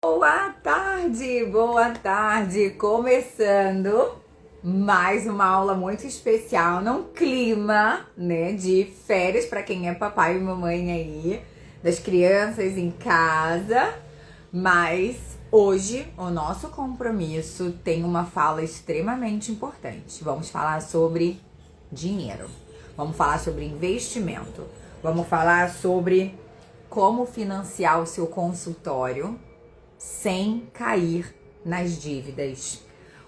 Boa tarde! Começando mais uma aula muito especial, num clima, né, de férias para quem é papai e mamãe aí, das crianças em casa. Mas hoje o nosso compromisso tem uma fala extremamente importante. Vamos falar sobre dinheiro, vamos falar sobre investimento, vamos falar sobre como financiar o seu consultório sem cair nas dívidas.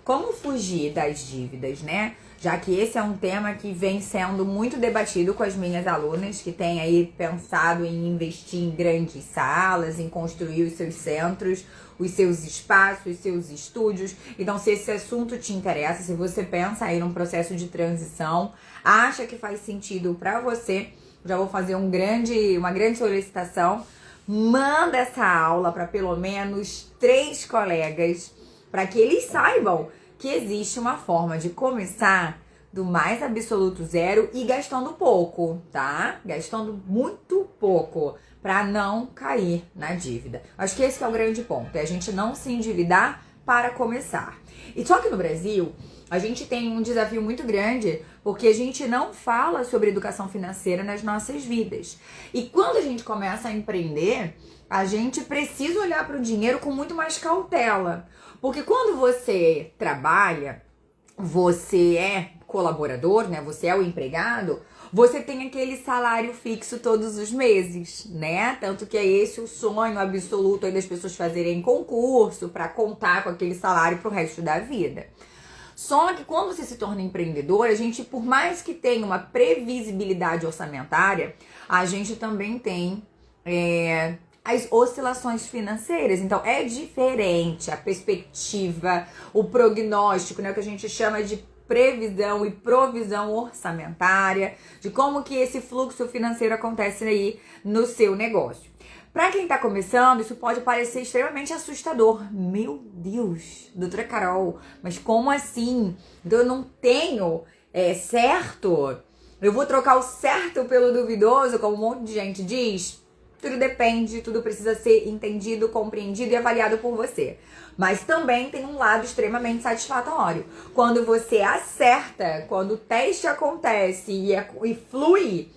Como fugir das dívidas, né? Já que esse é um tema que vem sendo muito debatido com as minhas alunas que têm aí pensado em investir em grandes salas, em construir os seus centros, os seus espaços, os seus estúdios. Então, se esse assunto te interessa, se você pensa aí num processo de transição, acha que faz sentido para você, já vou fazer uma grande solicitação. Manda essa aula para pelo menos 3 colegas, para que eles saibam que existe uma forma de começar do mais absoluto zero e gastando pouco, tá? Gastando muito pouco, para não cair na dívida. Acho que esse que é o grande ponto, é a gente não se endividar para começar. E só que no Brasil, a gente tem um desafio muito grande, porque a gente não fala sobre educação financeira nas nossas vidas. E quando a gente começa a empreender, a gente precisa olhar para o dinheiro com muito mais cautela. Porque quando você trabalha, você é colaborador, né? Você é o empregado, você tem aquele salário fixo todos os meses, né? Tanto que é esse o sonho absoluto aí das pessoas fazerem concurso para contar com aquele salário pro resto da vida. Só que quando você se torna empreendedor, a gente, por mais que tenha uma previsibilidade orçamentária, a gente também tem as oscilações financeiras. Então, é diferente a perspectiva, o prognóstico, né, o que a gente chama de previsão e provisão orçamentária, de como que esse fluxo financeiro acontece aí no seu negócio. Para quem tá começando, isso pode parecer extremamente assustador. Meu Deus, doutora Carol, mas como assim? Então eu não tenho certo? Eu vou trocar o certo pelo duvidoso, como um monte de gente diz? Tudo depende, tudo precisa ser entendido, compreendido e avaliado por você. Mas também tem um lado extremamente satisfatório. Quando você acerta, quando o teste acontece e flui,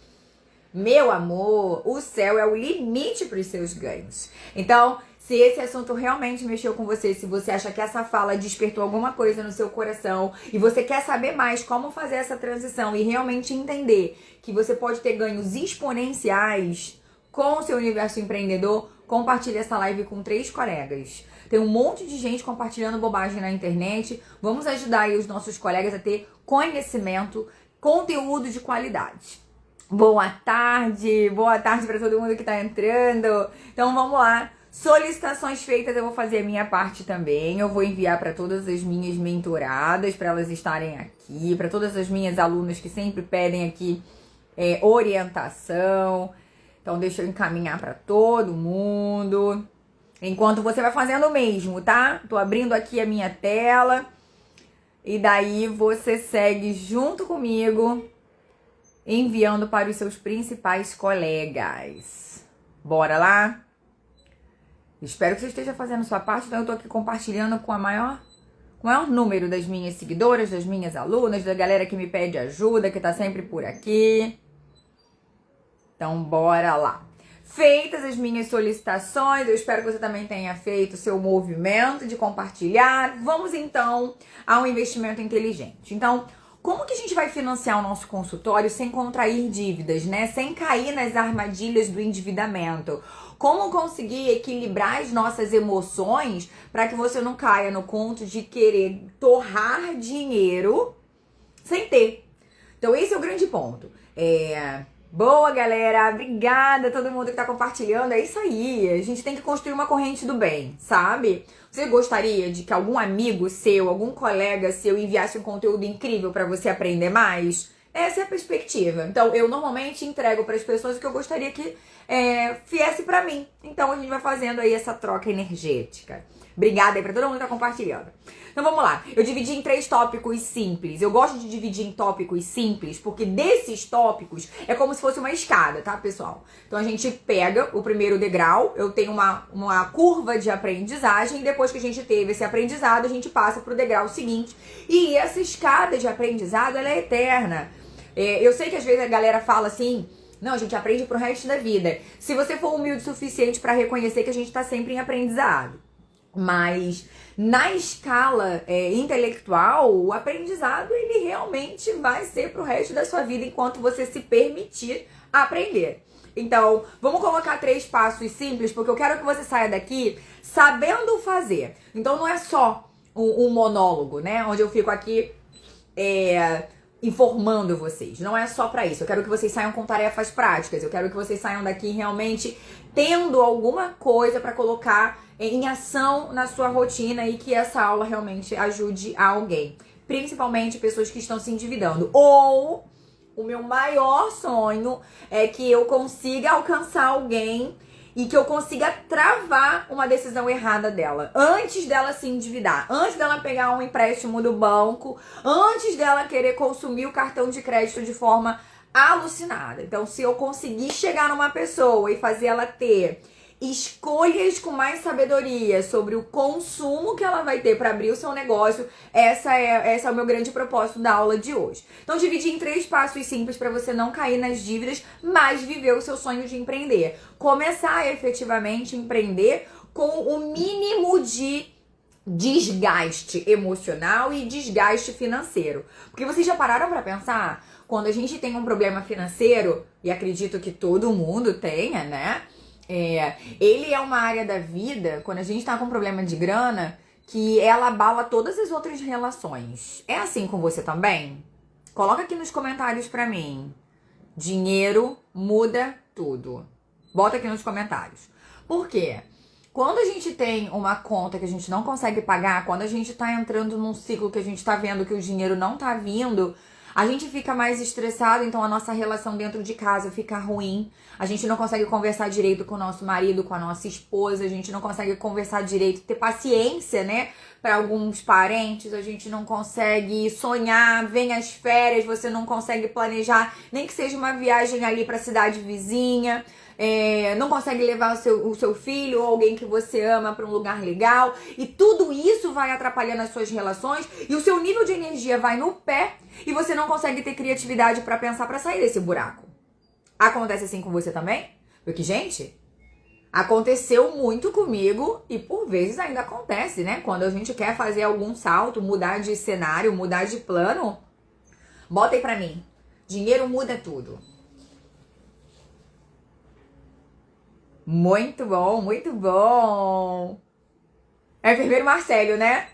meu amor, o céu é o limite para os seus ganhos. Então, se esse assunto realmente mexeu com você, se você acha que essa fala despertou alguma coisa no seu coração e você quer saber mais como fazer essa transição e realmente entender que você pode ter ganhos exponenciais com o seu universo empreendedor, compartilhe essa live com 3 colegas. Tem um monte de gente compartilhando bobagem na internet. Vamos ajudar aí os nossos colegas a ter conhecimento, conteúdo de qualidade. Boa tarde para todo mundo que tá entrando. Então vamos lá, solicitações feitas, eu vou fazer a minha parte também. Eu vou enviar para todas as minhas mentoradas, para elas estarem aqui, para todas as minhas alunas que sempre pedem aqui orientação. Então deixa eu encaminhar para todo mundo. Enquanto você vai fazendo o mesmo, tá? Tô abrindo aqui a minha tela. E daí você segue junto comigo, enviando para os seus principais colegas. Bora lá? Espero que você esteja fazendo sua parte. Então eu tô aqui compartilhando com o maior número das minhas seguidoras, das minhas alunas, da galera que me pede ajuda, que tá sempre por aqui. Então bora lá. Feitas as minhas solicitações, eu espero que você também tenha feito o seu movimento de compartilhar. Vamos então ao investimento inteligente. Então, como que a gente vai financiar o nosso consultório sem contrair dívidas, né? Sem cair nas armadilhas do endividamento? Como conseguir equilibrar as nossas emoções para que você não caia no conto de querer torrar dinheiro sem ter? Então esse é o grande ponto. Boa, galera, obrigada a todo mundo que tá compartilhando, é isso aí, a gente tem que construir uma corrente do bem, sabe? Você gostaria de que algum amigo seu, algum colega seu enviasse um conteúdo incrível pra você aprender mais? Essa é a perspectiva. Então, eu normalmente entrego para as pessoas o que eu gostaria que viesse para mim. Então, a gente vai fazendo aí essa troca energética. Obrigada aí pra todo mundo que tá compartilhando. Então, vamos lá. Eu dividi em 3 tópicos simples. Eu gosto de dividir em tópicos simples, porque desses tópicos é como se fosse uma escada, tá, pessoal? Então, a gente pega o primeiro degrau, eu tenho uma curva de aprendizagem, e depois que a gente teve esse aprendizado, a gente passa pro degrau seguinte. E essa escada de aprendizado, ela é eterna. Eu sei que às vezes a galera fala assim, não, a gente aprende pro resto da vida. Se você for humilde o suficiente para reconhecer que a gente tá sempre em aprendizado. Mas na escala intelectual, o aprendizado ele realmente vai ser pro resto da sua vida enquanto você se permitir aprender. Então, vamos colocar 3 passos simples, porque eu quero que você saia daqui sabendo fazer. Então, não é só um monólogo, né? Onde eu fico aqui informando vocês. Não é só pra isso. Eu quero que vocês saiam com tarefas práticas. Eu quero que vocês saiam daqui realmente tendo alguma coisa pra colocar em ação na sua rotina e que essa aula realmente ajude a alguém. Principalmente pessoas que estão se endividando. Ou o meu maior sonho é que eu consiga alcançar alguém e que eu consiga travar uma decisão errada dela. Antes dela se endividar, antes dela pegar um empréstimo do banco, antes dela querer consumir o cartão de crédito de forma alucinada. Então, se eu conseguir chegar numa pessoa e fazer ela ter escolhas com mais sabedoria sobre o consumo que ela vai ter para abrir o seu negócio, esse é o meu grande propósito da aula de hoje. Então, dividi em 3 passos simples para você não cair nas dívidas, mas viver o seu sonho de empreender. Começar a efetivamente empreender com o mínimo de desgaste emocional e desgaste financeiro. Porque vocês já pararam para pensar? Quando a gente tem um problema financeiro, e acredito que todo mundo tenha, né? Ele é uma área da vida, quando a gente tá com um problema de grana, que ela abala todas as outras relações. É assim com você também? Coloca aqui nos comentários pra mim. Dinheiro muda tudo. Bota aqui nos comentários. Por quê? Quando a gente tem uma conta que a gente não consegue pagar, quando a gente tá entrando num ciclo que a gente tá vendo que o dinheiro não tá vindo, a gente fica mais estressado, então a nossa relação dentro de casa fica ruim. A gente não consegue conversar direito com o nosso marido, com a nossa esposa. A gente não consegue conversar direito, ter paciência, né? Para alguns parentes, a gente não consegue sonhar, vem as férias, você não consegue planejar, nem que seja uma viagem ali para a cidade vizinha. Não consegue levar o seu filho ou alguém que você ama para um lugar legal. E tudo isso vai atrapalhando as suas relações e o seu nível de energia vai no pé e você não consegue ter criatividade para pensar para sair desse buraco. Acontece assim com você também? Porque, gente, aconteceu muito comigo e por vezes ainda acontece, né? Quando a gente quer fazer algum salto, mudar de cenário, mudar de plano, bota aí pra mim. Dinheiro muda tudo. Muito bom, muito bom. É o enfermeiro Marcelo, né?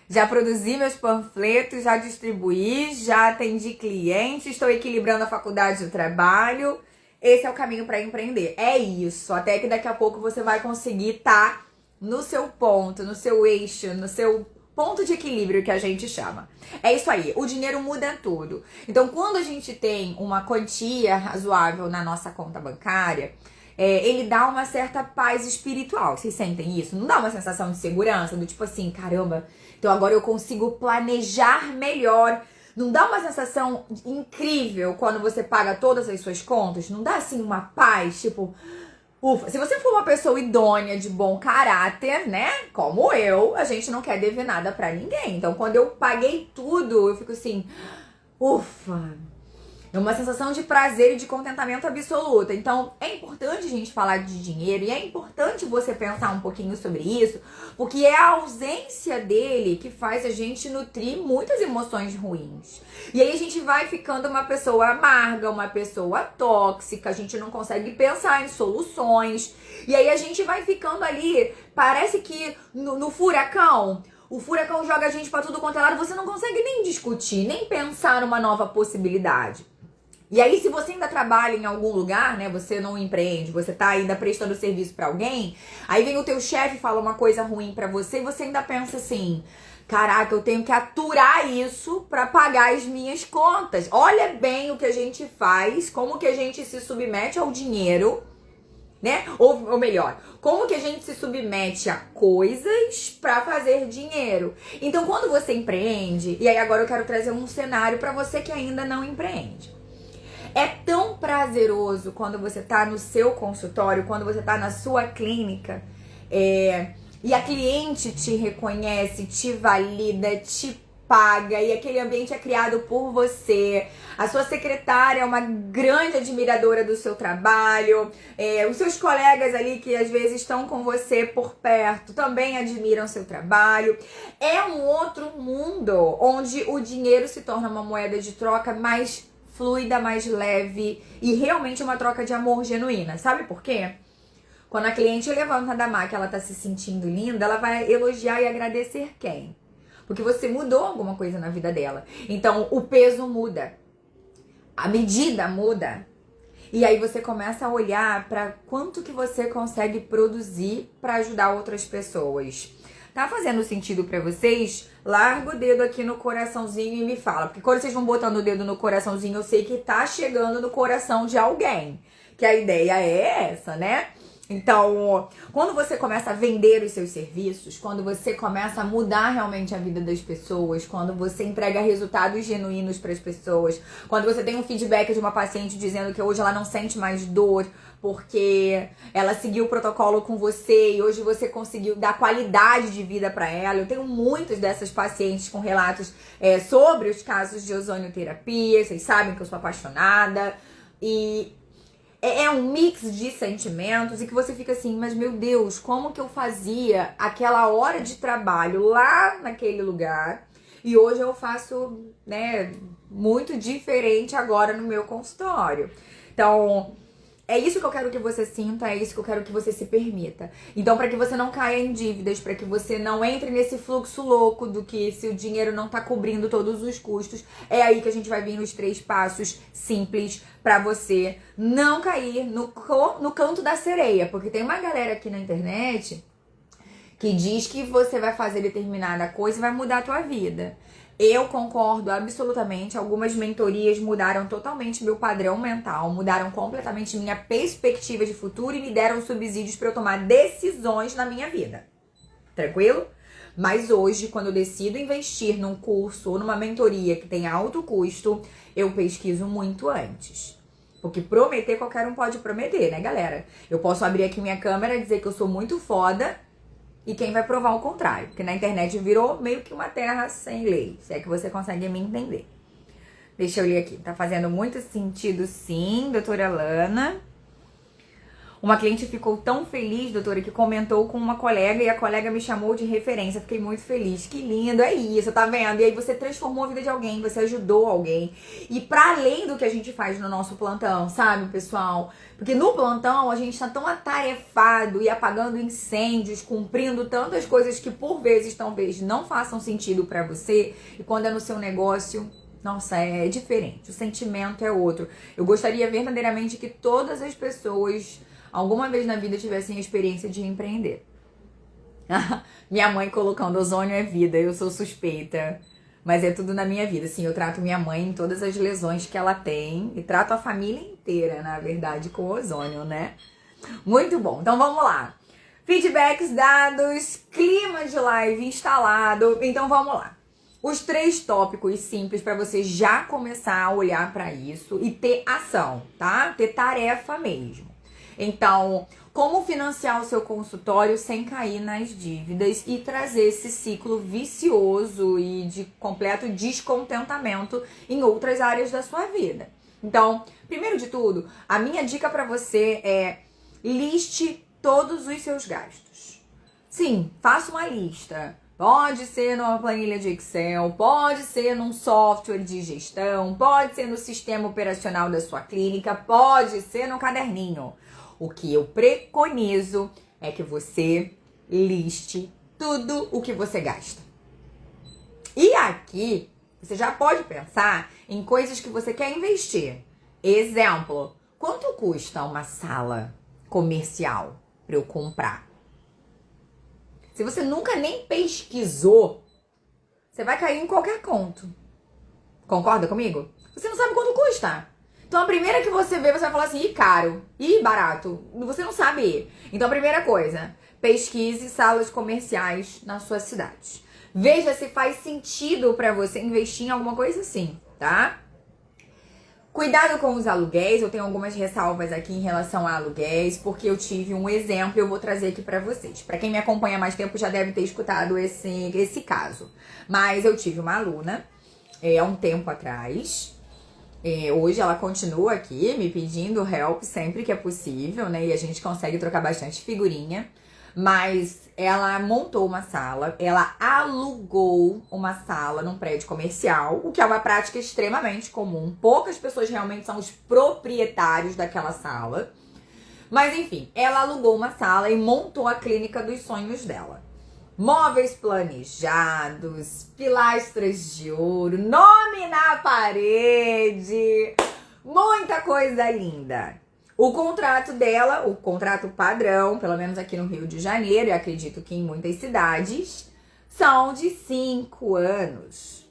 Já produzi meus panfletos, já distribuí, já atendi clientes, estou equilibrando a faculdade e o trabalho. Esse é o caminho para empreender. É isso. Até que daqui a pouco você vai conseguir estar no seu ponto, no seu eixo, no seu ponto de equilíbrio que a gente chama. É isso aí. O dinheiro muda tudo. Então, quando a gente tem uma quantia razoável na nossa conta bancária, ele dá uma certa paz espiritual. Vocês sentem isso? Não dá uma sensação de segurança? Do tipo assim, caramba, então agora eu consigo planejar melhor. Não dá uma sensação incrível quando você paga todas as suas contas? Não dá assim uma paz, tipo, ufa. Se você for uma pessoa idônea, de bom caráter, né, como eu, a gente não quer dever nada pra ninguém. Então quando eu paguei tudo, eu fico assim, ufa. É uma sensação de prazer e de contentamento absoluta. Então, é importante a gente falar de dinheiro e é importante você pensar um pouquinho sobre isso, porque é a ausência dele que faz a gente nutrir muitas emoções ruins. E aí a gente vai ficando uma pessoa amarga, uma pessoa tóxica, a gente não consegue pensar em soluções. E aí a gente vai ficando ali, parece que no furacão... O furacão joga a gente pra tudo quanto é lado, você não consegue nem discutir, nem pensar numa nova possibilidade. E aí, se você ainda trabalha em algum lugar, né, você não empreende, você tá ainda prestando serviço pra alguém, aí vem o teu chefe e fala uma coisa ruim pra você e você ainda pensa assim: caraca, eu tenho que aturar isso pra pagar as minhas contas. Olha bem o que a gente faz, como que a gente se submete ao dinheiro, né? Ou melhor, como que a gente se submete a coisas pra fazer dinheiro. Então, quando você empreende, e aí agora eu quero trazer um cenário pra você que ainda não empreende. É tão prazeroso quando você tá no seu consultório, quando você tá na sua clínica, e a cliente te reconhece, te valida, te paga, e aquele ambiente é criado por você. A sua secretária é uma grande admiradora do seu trabalho. Os seus colegas ali que às vezes estão com você por perto também admiram seu trabalho. É um outro mundo onde o dinheiro se torna uma moeda de troca mais fluida, mais leve e realmente uma troca de amor genuína. Sabe por quê? Quando a cliente levanta da maca, ela tá se sentindo linda, ela vai elogiar e agradecer quem? Porque você mudou alguma coisa na vida dela. Então, o peso muda. A medida muda. E aí você começa a olhar para quanto que você consegue produzir para ajudar outras pessoas. Tá fazendo sentido para vocês? Larga o dedo aqui no coraçãozinho e me fala. Porque quando vocês vão botando o dedo no coraçãozinho, eu sei que tá chegando no coração de alguém. Que a ideia é essa, né? Então, quando você começa a vender os seus serviços, quando você começa a mudar realmente a vida das pessoas, quando você entrega resultados genuínos para as pessoas, quando você tem um feedback de uma paciente dizendo que hoje ela não sente mais dor porque ela seguiu o protocolo com você e hoje você conseguiu dar qualidade de vida para ela. Eu tenho muitas dessas pacientes com relatos sobre os casos de ozonioterapia. Vocês sabem que eu sou apaixonada e é um mix de sentimentos e que você fica assim, mas meu Deus, como que eu fazia aquela hora de trabalho lá naquele lugar e hoje eu faço, né, muito diferente agora no meu consultório. Então, é isso que eu quero que você sinta, é isso que eu quero que você se permita. Então, para que você não caia em dívidas, para que você não entre nesse fluxo louco do que se o dinheiro não tá cobrindo todos os custos, é aí que a gente vai vir nos 3 passos simples para você não cair no canto da sereia. Porque tem uma galera aqui na internet que diz que você vai fazer determinada coisa e vai mudar a tua vida. Eu concordo absolutamente, algumas mentorias mudaram totalmente meu padrão mental, mudaram completamente minha perspectiva de futuro e me deram subsídios para eu tomar decisões na minha vida. Tranquilo? Mas hoje, quando eu decido investir num curso ou numa mentoria que tem alto custo, eu pesquiso muito antes. Porque prometer qualquer um pode prometer, né, galera? Eu posso abrir aqui minha câmera e dizer que eu sou muito foda, e quem vai provar o contrário? Porque na internet virou meio que uma terra sem lei. Se é que você consegue me entender. Deixa eu ler aqui. Tá fazendo muito sentido, sim, doutora Lana. Uma cliente ficou tão feliz, doutora, que comentou com uma colega e a colega me chamou de referência. Fiquei muito feliz. Que lindo, é isso, tá vendo? E aí você transformou a vida de alguém, você ajudou alguém. E para além do que a gente faz no nosso plantão, sabe, pessoal? Porque no plantão a gente tá tão atarefado e apagando incêndios, cumprindo tantas coisas que por vezes talvez não façam sentido para você. E quando é no seu negócio, nossa, é diferente. O sentimento é outro. Eu gostaria verdadeiramente que todas as pessoas alguma vez na vida tivessem a experiência de empreender. Minha mãe colocando ozônio é vida, eu sou suspeita. Mas é tudo na minha vida. Sim, eu trato minha mãe em todas as lesões que ela tem. E trato a família inteira, na verdade, com ozônio, né? Muito bom. Então vamos lá. Feedbacks dados, clima de live instalado. Então vamos lá. Os 3 tópicos simples para você já começar a olhar para isso e ter ação, tá? Ter tarefa mesmo. Então, como financiar o seu consultório sem cair nas dívidas e trazer esse ciclo vicioso e de completo descontentamento em outras áreas da sua vida. Então, primeiro de tudo, a minha dica para você é liste todos os seus gastos. Sim, faça uma lista. Pode ser numa planilha de Excel, pode ser num software de gestão, pode ser no sistema operacional da sua clínica, pode ser no caderninho. O que eu preconizo é que você liste tudo o que você gasta. E aqui, você já pode pensar em coisas que você quer investir. Exemplo, quanto custa uma sala comercial para eu comprar? Se você nunca nem pesquisou, você vai cair em qualquer conto. Concorda comigo? Você não sabe quanto custa. Então a primeira que você vê, você vai falar assim, ih, caro, ih, barato. Você não sabe. Então a primeira coisa, pesquise salas comerciais na sua cidade. Veja se faz sentido para você investir em alguma coisa assim, tá? Cuidado com os aluguéis, eu tenho algumas ressalvas aqui em relação a aluguéis, porque eu tive um exemplo e eu vou trazer aqui pra vocês. Pra quem me acompanha há mais tempo já deve ter escutado esse caso. Mas eu tive uma aluna, há um tempo atrás, hoje ela continua aqui me pedindo help sempre que é possível, né? E a gente consegue trocar bastante figurinha. Mas ela montou uma sala, ela alugou uma sala num prédio comercial, o que é uma prática extremamente comum. Poucas pessoas realmente são os proprietários daquela sala. Mas enfim, ela alugou uma sala e montou a clínica dos sonhos dela. Móveis planejados, pilastras de ouro, nome na parede, muita coisa linda. O contrato dela, o contrato padrão, pelo menos aqui no Rio de Janeiro, e acredito que em muitas cidades, são de 5 anos.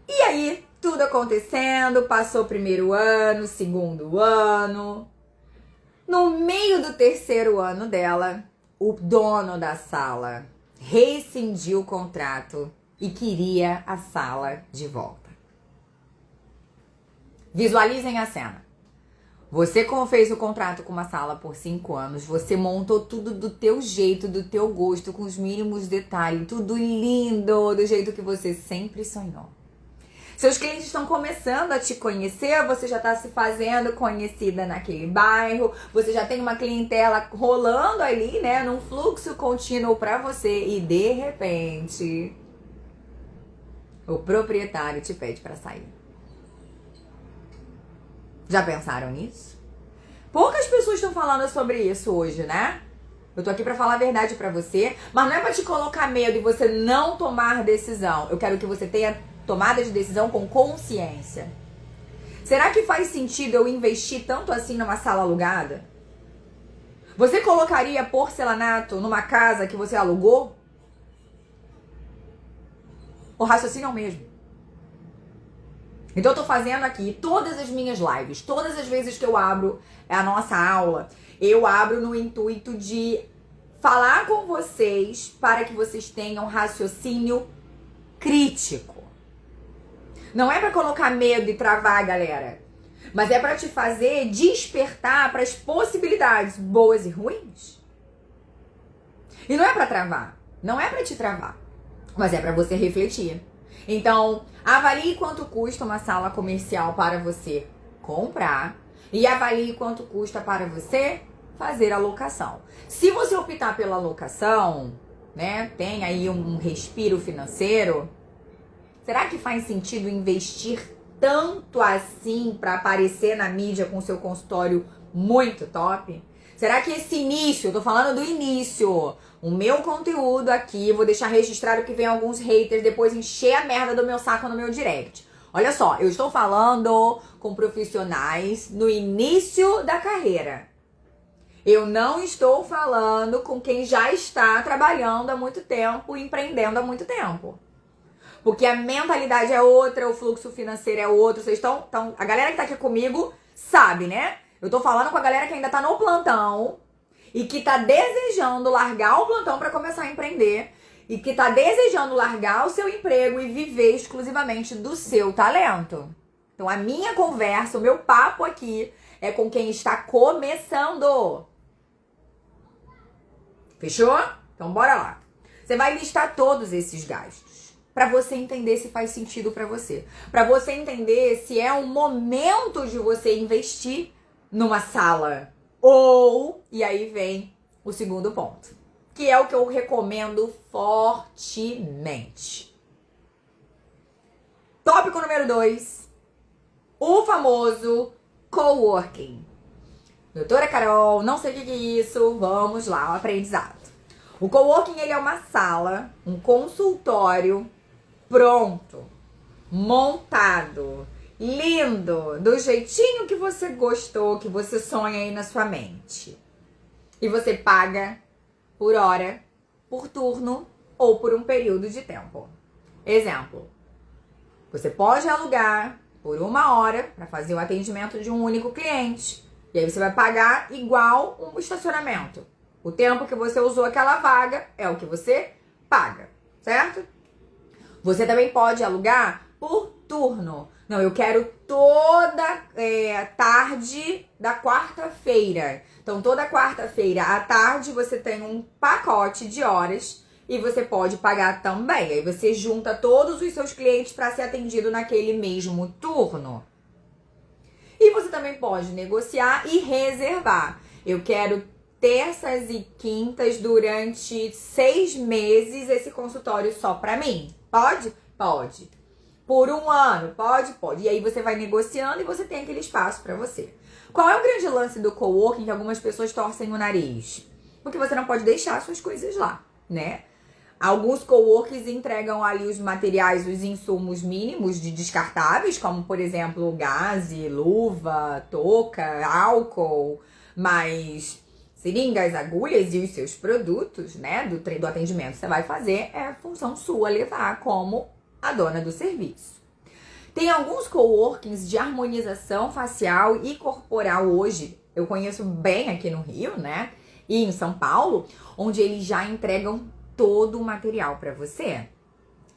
E aí, tudo acontecendo, passou o primeiro ano, segundo ano. No meio do terceiro ano dela, o dono da sala rescindiu o contrato e queria a sala de volta. Visualizem a cena. Você fez o contrato com uma sala por 5 anos, você montou tudo do teu jeito, do teu gosto, com os mínimos detalhes, tudo lindo, do jeito que você sempre sonhou. Seus clientes estão começando a te conhecer, você já está se fazendo conhecida naquele bairro, você já tem uma clientela rolando ali, né, num fluxo contínuo para você e de repente o proprietário te pede para sair. Já pensaram nisso? Poucas pessoas estão falando sobre isso hoje, né? Eu tô aqui pra falar a verdade pra você, mas não é pra te colocar medo e você não tomar decisão. Eu quero que você tenha tomada de decisão com consciência. Será que faz sentido eu investir tanto assim numa sala alugada? Você colocaria porcelanato numa casa que você alugou? O raciocínio é o mesmo. Então eu tô fazendo aqui todas as minhas lives, todas as vezes que eu abro a nossa aula, eu abro no intuito de falar com vocês para que vocês tenham raciocínio crítico. Não é para colocar medo e travar, galera, mas é para te fazer despertar para as possibilidades boas e ruins. E não é para travar, não é para te travar, mas é para você refletir. Então, avalie quanto custa uma sala comercial para você comprar e avalie quanto custa para você fazer a locação. Se você optar pela locação, né, tem aí um respiro financeiro, será que faz sentido investir tanto assim para aparecer na mídia com seu consultório muito top? Será que esse início, eu tô falando do início, o meu conteúdo aqui, vou deixar registrado que vem alguns haters depois encher a merda do meu saco no meu direct. Olha só, eu estou falando com profissionais no início da carreira. Eu não estou falando com quem já está trabalhando há muito tempo, empreendendo há muito tempo. Porque a mentalidade é outra, o fluxo financeiro é outro. Vocês estão, a galera que tá aqui comigo sabe, né? Eu tô falando com a galera que ainda tá no plantão e que tá desejando largar o plantão para começar a empreender e que tá desejando largar o seu emprego e viver exclusivamente do seu talento. Então a minha conversa, o meu papo aqui é com quem está começando. Fechou? Então bora lá. Você vai listar todos esses gastos para você entender se faz sentido para você. Para você entender se é um momento de você investir numa sala. Ou, e aí vem o segundo ponto, que é o que eu recomendo fortemente. Tópico número 2, o famoso coworking. Doutora Carol, não sei o que é isso, vamos lá, o aprendizado. O coworking, ele é uma sala, um consultório pronto, montado, lindo, do jeitinho que você gostou, que você sonha aí na sua mente. E você paga por hora, por turno ou por um período de tempo. Exemplo, você pode alugar por 1 hora para fazer o atendimento de um único cliente. E aí você vai pagar igual um estacionamento. O tempo que você usou aquela vaga é o que você paga, certo? Você também pode alugar por turno. Não, eu quero toda tarde da quarta-feira. Então, toda quarta-feira à tarde você tem um pacote de horas e você pode pagar também. Aí você junta todos os seus clientes para ser atendido naquele mesmo turno. E você também pode negociar e reservar. Eu quero terças e quintas durante 6 meses esse consultório só para mim. Pode? Pode. Por 1 ano? Pode? Pode. E aí você vai negociando e você tem aquele espaço para você. Qual é o grande lance do coworking que algumas pessoas torcem o nariz? Porque você não pode deixar suas coisas lá, né? Alguns coworkings entregam ali os materiais, os insumos mínimos de descartáveis, como, por exemplo, gaze, luva, touca, álcool, mas seringas, agulhas e os seus produtos, né, do atendimento que você vai fazer, é função sua levar como a dona do serviço. Tem alguns coworkings de harmonização facial e corporal hoje, eu conheço bem aqui no Rio, né, e em São Paulo, onde eles já entregam todo o material para você.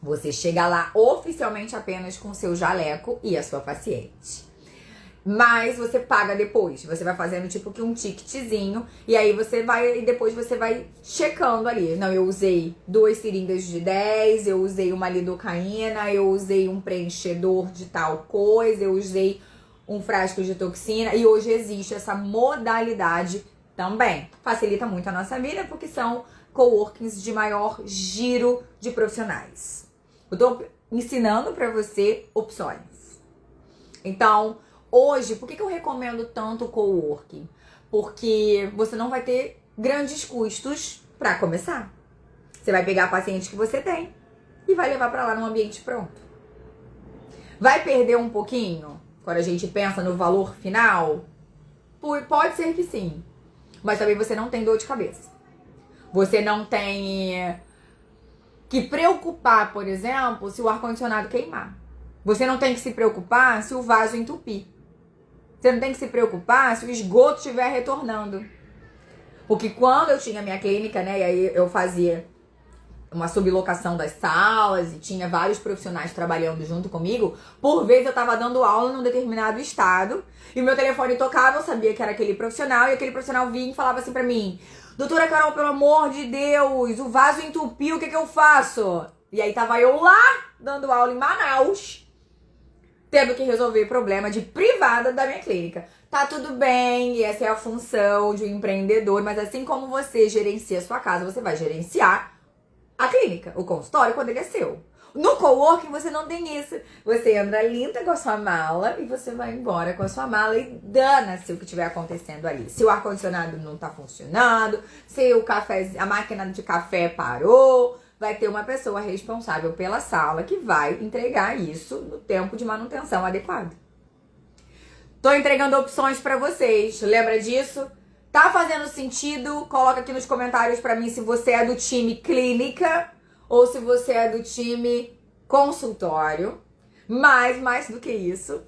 Você chega lá oficialmente apenas com o seu jaleco e a sua paciente. Mas você paga depois. Você vai fazendo tipo que um ticketzinho. E aí você vai, e depois você vai checando ali. Não, eu usei 2 seringas de 10, eu usei uma lidocaína, eu usei um preenchedor de tal coisa, eu usei um frasco de toxina. E hoje existe essa modalidade também. Facilita muito a nossa vida porque são coworkings de maior giro de profissionais. Eu tô ensinando pra você opções. Então, hoje, por que eu recomendo tanto o coworking? Porque você não vai ter grandes custos pra começar. Você vai pegar a paciente que você tem e vai levar pra lá num ambiente pronto. Vai perder um pouquinho quando a gente pensa no valor final? Pode ser que sim. Mas também você não tem dor de cabeça. Você não tem que preocupar, por exemplo, se o ar-condicionado queimar. Você não tem que se preocupar se o vaso entupir. Você não tem que se preocupar se o esgoto estiver retornando. Porque quando eu tinha minha clínica, né, e aí eu fazia uma sublocação das salas e tinha vários profissionais trabalhando junto comigo, por vezes eu tava dando aula num determinado estado e o meu telefone tocava, eu sabia que era aquele profissional e aquele profissional vinha e falava assim pra mim: doutora Carol, pelo amor de Deus, o vaso entupiu, o que eu faço? E aí tava eu lá, dando aula em Manaus, tendo que resolver problema de privada da minha clínica. Tá tudo bem, e essa é a função de um empreendedor, mas assim como você gerencia a sua casa, você vai gerenciar a clínica, o consultório, quando ele é seu. No coworking você não tem isso. Você entra linda com a sua mala e você vai embora com a sua mala e dana-se o que estiver acontecendo ali. Se o ar-condicionado não tá funcionando, se a máquina de café parou, vai ter uma pessoa responsável pela sala que vai entregar isso no tempo de manutenção adequado. Tô entregando opções pra vocês. Lembra disso? Tá fazendo sentido? Coloca aqui nos comentários pra mim se você é do time clínica ou se você é do time consultório. Mas, mais do que isso,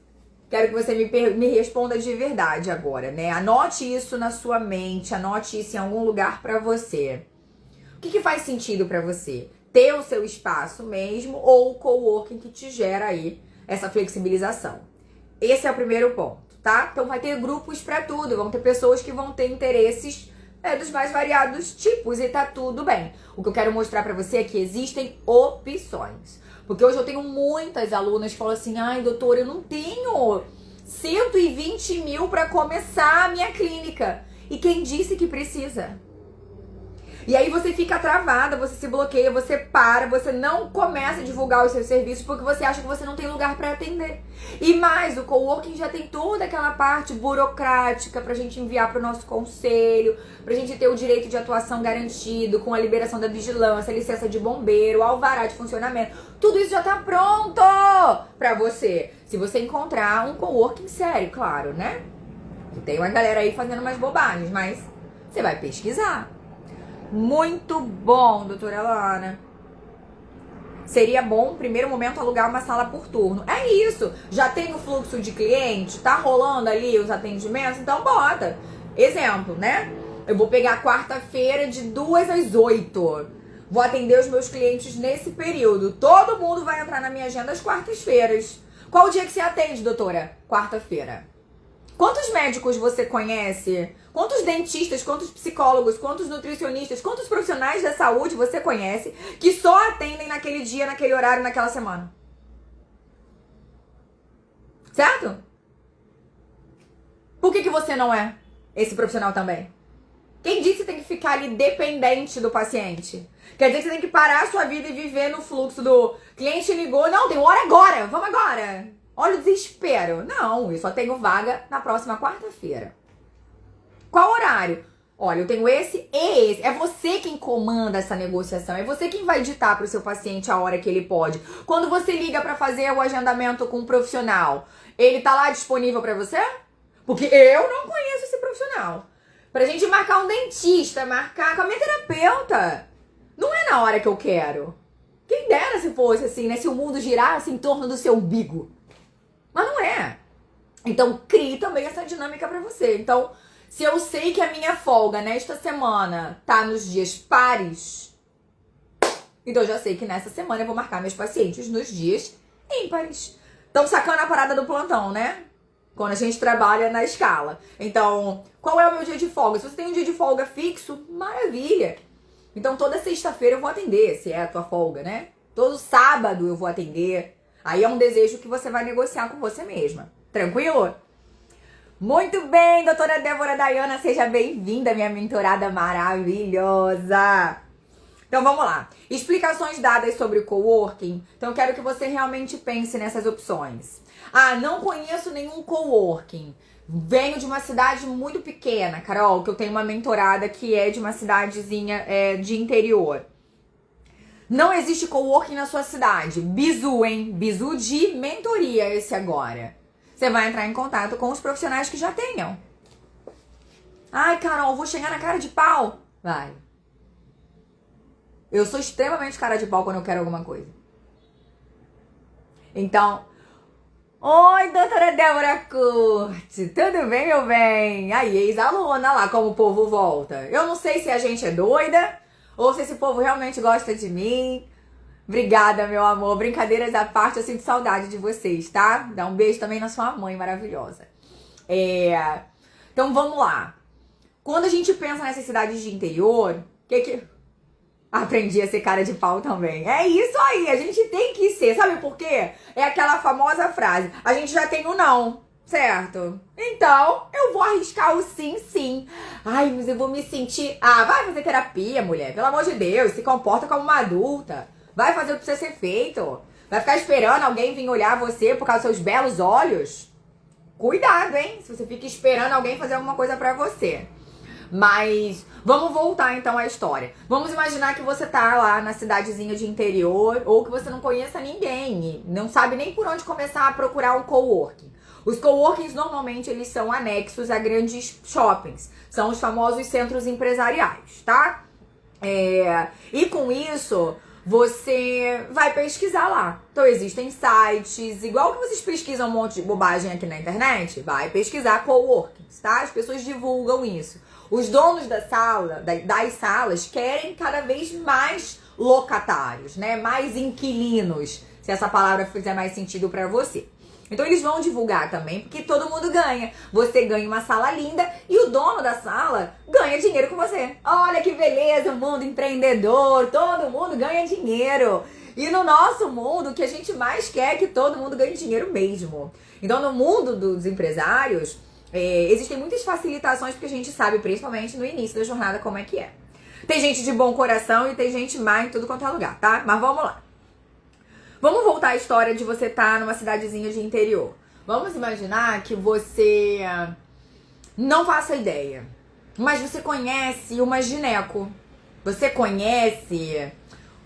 quero que você me responda de verdade agora, né? Anote isso na sua mente, anote isso em algum lugar pra você. O que faz sentido pra você? Ter o seu espaço mesmo ou o coworking que te gera aí essa flexibilização? Esse é o primeiro ponto, tá? Então vai ter grupos pra tudo, vão ter pessoas que vão ter interesses dos mais variados tipos e tá tudo bem. O que eu quero mostrar pra você é que existem opções. Porque hoje eu tenho muitas alunas que falam assim: ai, doutora, eu não tenho 120 mil pra começar a minha clínica. E quem disse que precisa? E aí você fica travada, você se bloqueia, você para, você não começa a divulgar os seus serviços porque você acha que você não tem lugar para atender. E mais, o coworking já tem toda aquela parte burocrática pra gente enviar pro nosso conselho, pra gente ter o direito de atuação garantido, com a liberação da vigilância, licença de bombeiro, alvará de funcionamento. Tudo isso já tá pronto pra você. Se você encontrar um coworking sério, claro, né? Tem uma galera aí fazendo umas bobagens, mas você vai pesquisar. Muito bom, doutora Lana. Seria bom, no primeiro momento, alugar uma sala por turno. É isso. Já tem o fluxo de cliente, tá rolando ali os atendimentos, então bota. Exemplo, né? Eu vou pegar quarta-feira de 2 às 8. Vou atender os meus clientes nesse período. Todo mundo vai entrar na minha agenda às quartas-feiras. Qual o dia que você atende, doutora? Quarta-feira. Quantos médicos você conhece? Quantos dentistas, quantos psicólogos, quantos nutricionistas, quantos profissionais da saúde você conhece que só atendem naquele dia, naquele horário, naquela semana? Certo? Por que você não é esse profissional também? Quem disse que você tem que ficar ali dependente do paciente? Quer dizer que você tem que parar a sua vida e viver no fluxo do cliente ligou, não, tem hora agora, vamos agora. Olha o desespero. Não, eu só tenho vaga na próxima quarta-feira. Qual horário? Olha, eu tenho esse e esse. É você quem comanda essa negociação. É você quem vai ditar para o seu paciente a hora que ele pode. Quando você liga para fazer o agendamento com um profissional, ele tá lá disponível para você? Porque eu não conheço esse profissional. Pra gente marcar um dentista, marcar com a minha terapeuta. Não é na hora que eu quero. Quem dera se fosse assim, né? Se o mundo girasse em torno do seu umbigo. Mas não é. Então, crie também essa dinâmica pra você. Então, se eu sei que a minha folga nesta semana tá nos dias pares, então eu já sei que nessa semana eu vou marcar meus pacientes nos dias ímpares. Estão sacando a parada do plantão, né? Quando a gente trabalha na escala. Então, qual é o meu dia de folga? Se você tem um dia de folga fixo, maravilha. Então, toda sexta-feira eu vou atender, se é a tua folga, né? Todo sábado eu vou atender. Aí é um desejo que você vai negociar com você mesma. Tranquilo? Muito bem, doutora Débora Dayana, seja bem-vinda, minha mentorada maravilhosa. Então vamos lá. Explicações dadas sobre o coworking. Então eu quero que você realmente pense nessas opções. Ah, não conheço nenhum coworking. Venho de uma cidade muito pequena, Carol, que eu tenho uma mentorada que é de uma cidadezinha de interior. Não existe coworking na sua cidade. Bizu, hein? Bizu de mentoria esse agora. Você vai entrar em contato com os profissionais que já tenham. Ai, Carol, vou chegar na cara de pau. Vai. Eu sou extremamente cara de pau quando eu quero alguma coisa. Então, oi, doutora Débora Curti. Tudo bem, meu bem? Aí, ex-aluna lá, como o povo volta. Eu não sei se a gente é doida ou se esse povo realmente gosta de mim. Obrigada, meu amor. Brincadeiras à parte, eu sinto saudade de vocês, tá? Dá um beijo também na sua mãe maravilhosa. Então, vamos lá. Quando a gente pensa nessas cidades de interior, aprendi a ser cara de pau também. É isso aí, a gente tem que ser. Sabe por quê? É aquela famosa frase, a gente já tem o não, certo? Então, eu vou arriscar o sim, sim. Ai, mas eu vou me sentir... Ah, vai fazer terapia, mulher. Pelo amor de Deus, se comporta como uma adulta. Vai fazer o que precisa ser feito. Vai ficar esperando alguém vir olhar você por causa dos seus belos olhos? Cuidado, hein? Se você fica esperando alguém fazer alguma coisa pra você. Mas vamos voltar então à história. Vamos imaginar que você tá lá na cidadezinha de interior ou que você não conheça ninguém, não sabe nem por onde começar a procurar um coworking. Os coworkings normalmente eles são anexos a grandes shoppings, são os famosos centros empresariais, tá? E com isso você vai pesquisar lá. Então existem sites, igual que vocês pesquisam um monte de bobagem aqui na internet, vai pesquisar coworkings, tá? As pessoas divulgam isso. Os donos das salas querem cada vez mais locatários, né? Mais inquilinos, se essa palavra fizer mais sentido pra você. Então eles vão divulgar também, porque todo mundo ganha. Você ganha uma sala linda e o dono da sala ganha dinheiro com você. Olha que beleza, o mundo empreendedor, todo mundo ganha dinheiro. E no nosso mundo, o que a gente mais quer é que todo mundo ganhe dinheiro mesmo. Então no mundo dos empresários... existem muitas facilitações porque a gente sabe, principalmente no início da jornada, como é que é. Tem gente de bom coração e tem gente má em tudo quanto é lugar, tá? Mas vamos lá. Vamos voltar à história de você estar numa cidadezinha de interior. Vamos imaginar que você não faça ideia, mas você conhece uma gineco, você conhece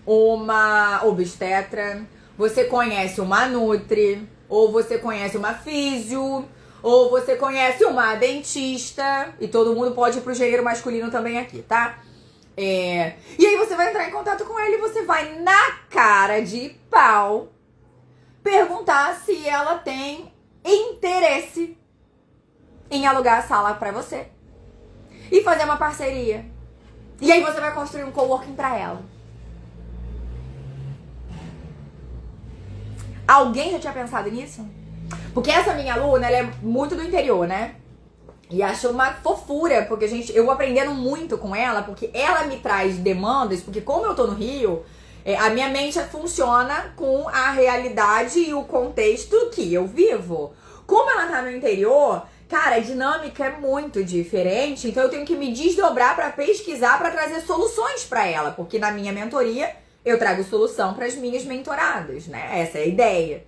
uma obstetra, você conhece uma nutri, ou você conhece uma físio, ou você conhece uma dentista, e todo mundo pode ir pro gênero masculino também aqui, tá? E aí você vai entrar em contato com ela e você vai, na cara de pau, perguntar se ela tem interesse em alugar a sala pra você e fazer uma parceria. E aí você vai construir um coworking pra ela. Alguém já tinha pensado nisso? Porque essa minha aluna, ela é muito do interior, né? E acho uma fofura, porque eu vou aprendendo muito com ela, porque ela me traz demandas, porque como eu tô no Rio, a minha mente funciona com a realidade e o contexto que eu vivo. Como ela tá no interior, cara, a dinâmica é muito diferente, então eu tenho que me desdobrar pra pesquisar, pra trazer soluções pra ela, porque na minha mentoria eu trago solução pras minhas mentoradas, né? Essa é a ideia.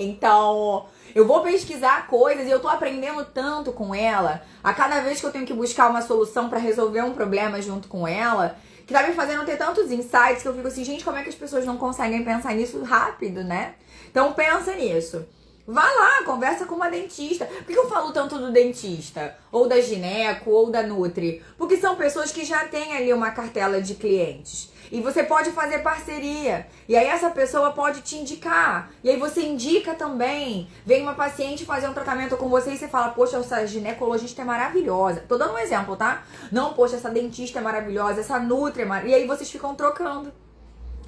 Então, eu vou pesquisar coisas e eu tô aprendendo tanto com ela, a cada vez que eu tenho que buscar uma solução pra resolver um problema junto com ela, que tá me fazendo ter tantos insights que eu fico assim, gente, como é que as pessoas não conseguem pensar nisso rápido, né? Então pensa nisso. Vai lá, conversa com uma dentista. Por que eu falo tanto do dentista? Ou da gineco, ou da nutri? Porque são pessoas que já têm ali uma cartela de clientes. E você pode fazer parceria. E aí essa pessoa pode te indicar. E aí você indica também. Vem uma paciente fazer um tratamento com você e você fala, poxa, essa ginecologista é maravilhosa. Tô dando um exemplo, tá? Não, poxa, essa dentista é maravilhosa, essa nutri é maravilhosa. E aí vocês ficam trocando.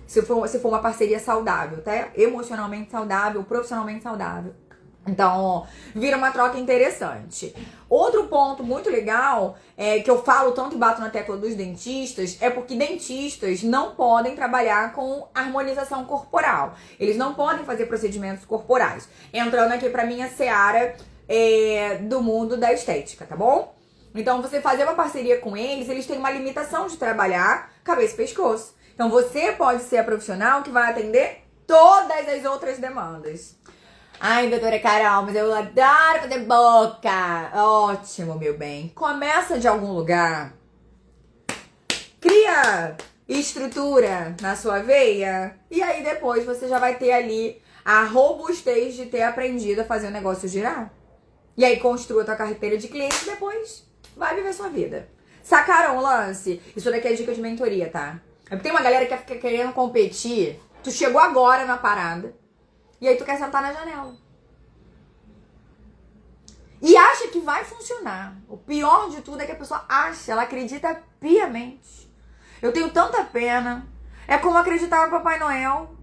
Se for uma parceria saudável, tá? Emocionalmente saudável, profissionalmente saudável. Então, vira uma troca interessante. Outro ponto muito legal, que eu falo tanto e bato na tecla dos dentistas, é porque dentistas não podem trabalhar com harmonização corporal. Eles não podem fazer procedimentos corporais. Entrando aqui pra minha seara do mundo da estética, tá bom? Então, você fazer uma parceria com eles, eles têm uma limitação de trabalhar cabeça e pescoço. Então, você pode ser a profissional que vai atender todas as outras demandas. Ai, doutora Carol, mas eu adoro fazer boca. Ótimo, meu bem. Começa de algum lugar. Cria estrutura na sua veia. E aí, depois, você já vai ter ali a robustez de ter aprendido a fazer o negócio girar. E aí, construa a tua carteira de clientes e depois vai viver sua vida. Sacaram o lance? Isso daqui é dica de mentoria, tá? Tem uma galera que fica querendo competir. Tu chegou agora na parada. E aí tu quer sentar na janela. E acha que vai funcionar. O pior de tudo é que a pessoa acha, ela acredita piamente. Eu tenho tanta pena. É como acreditar no Papai Noel.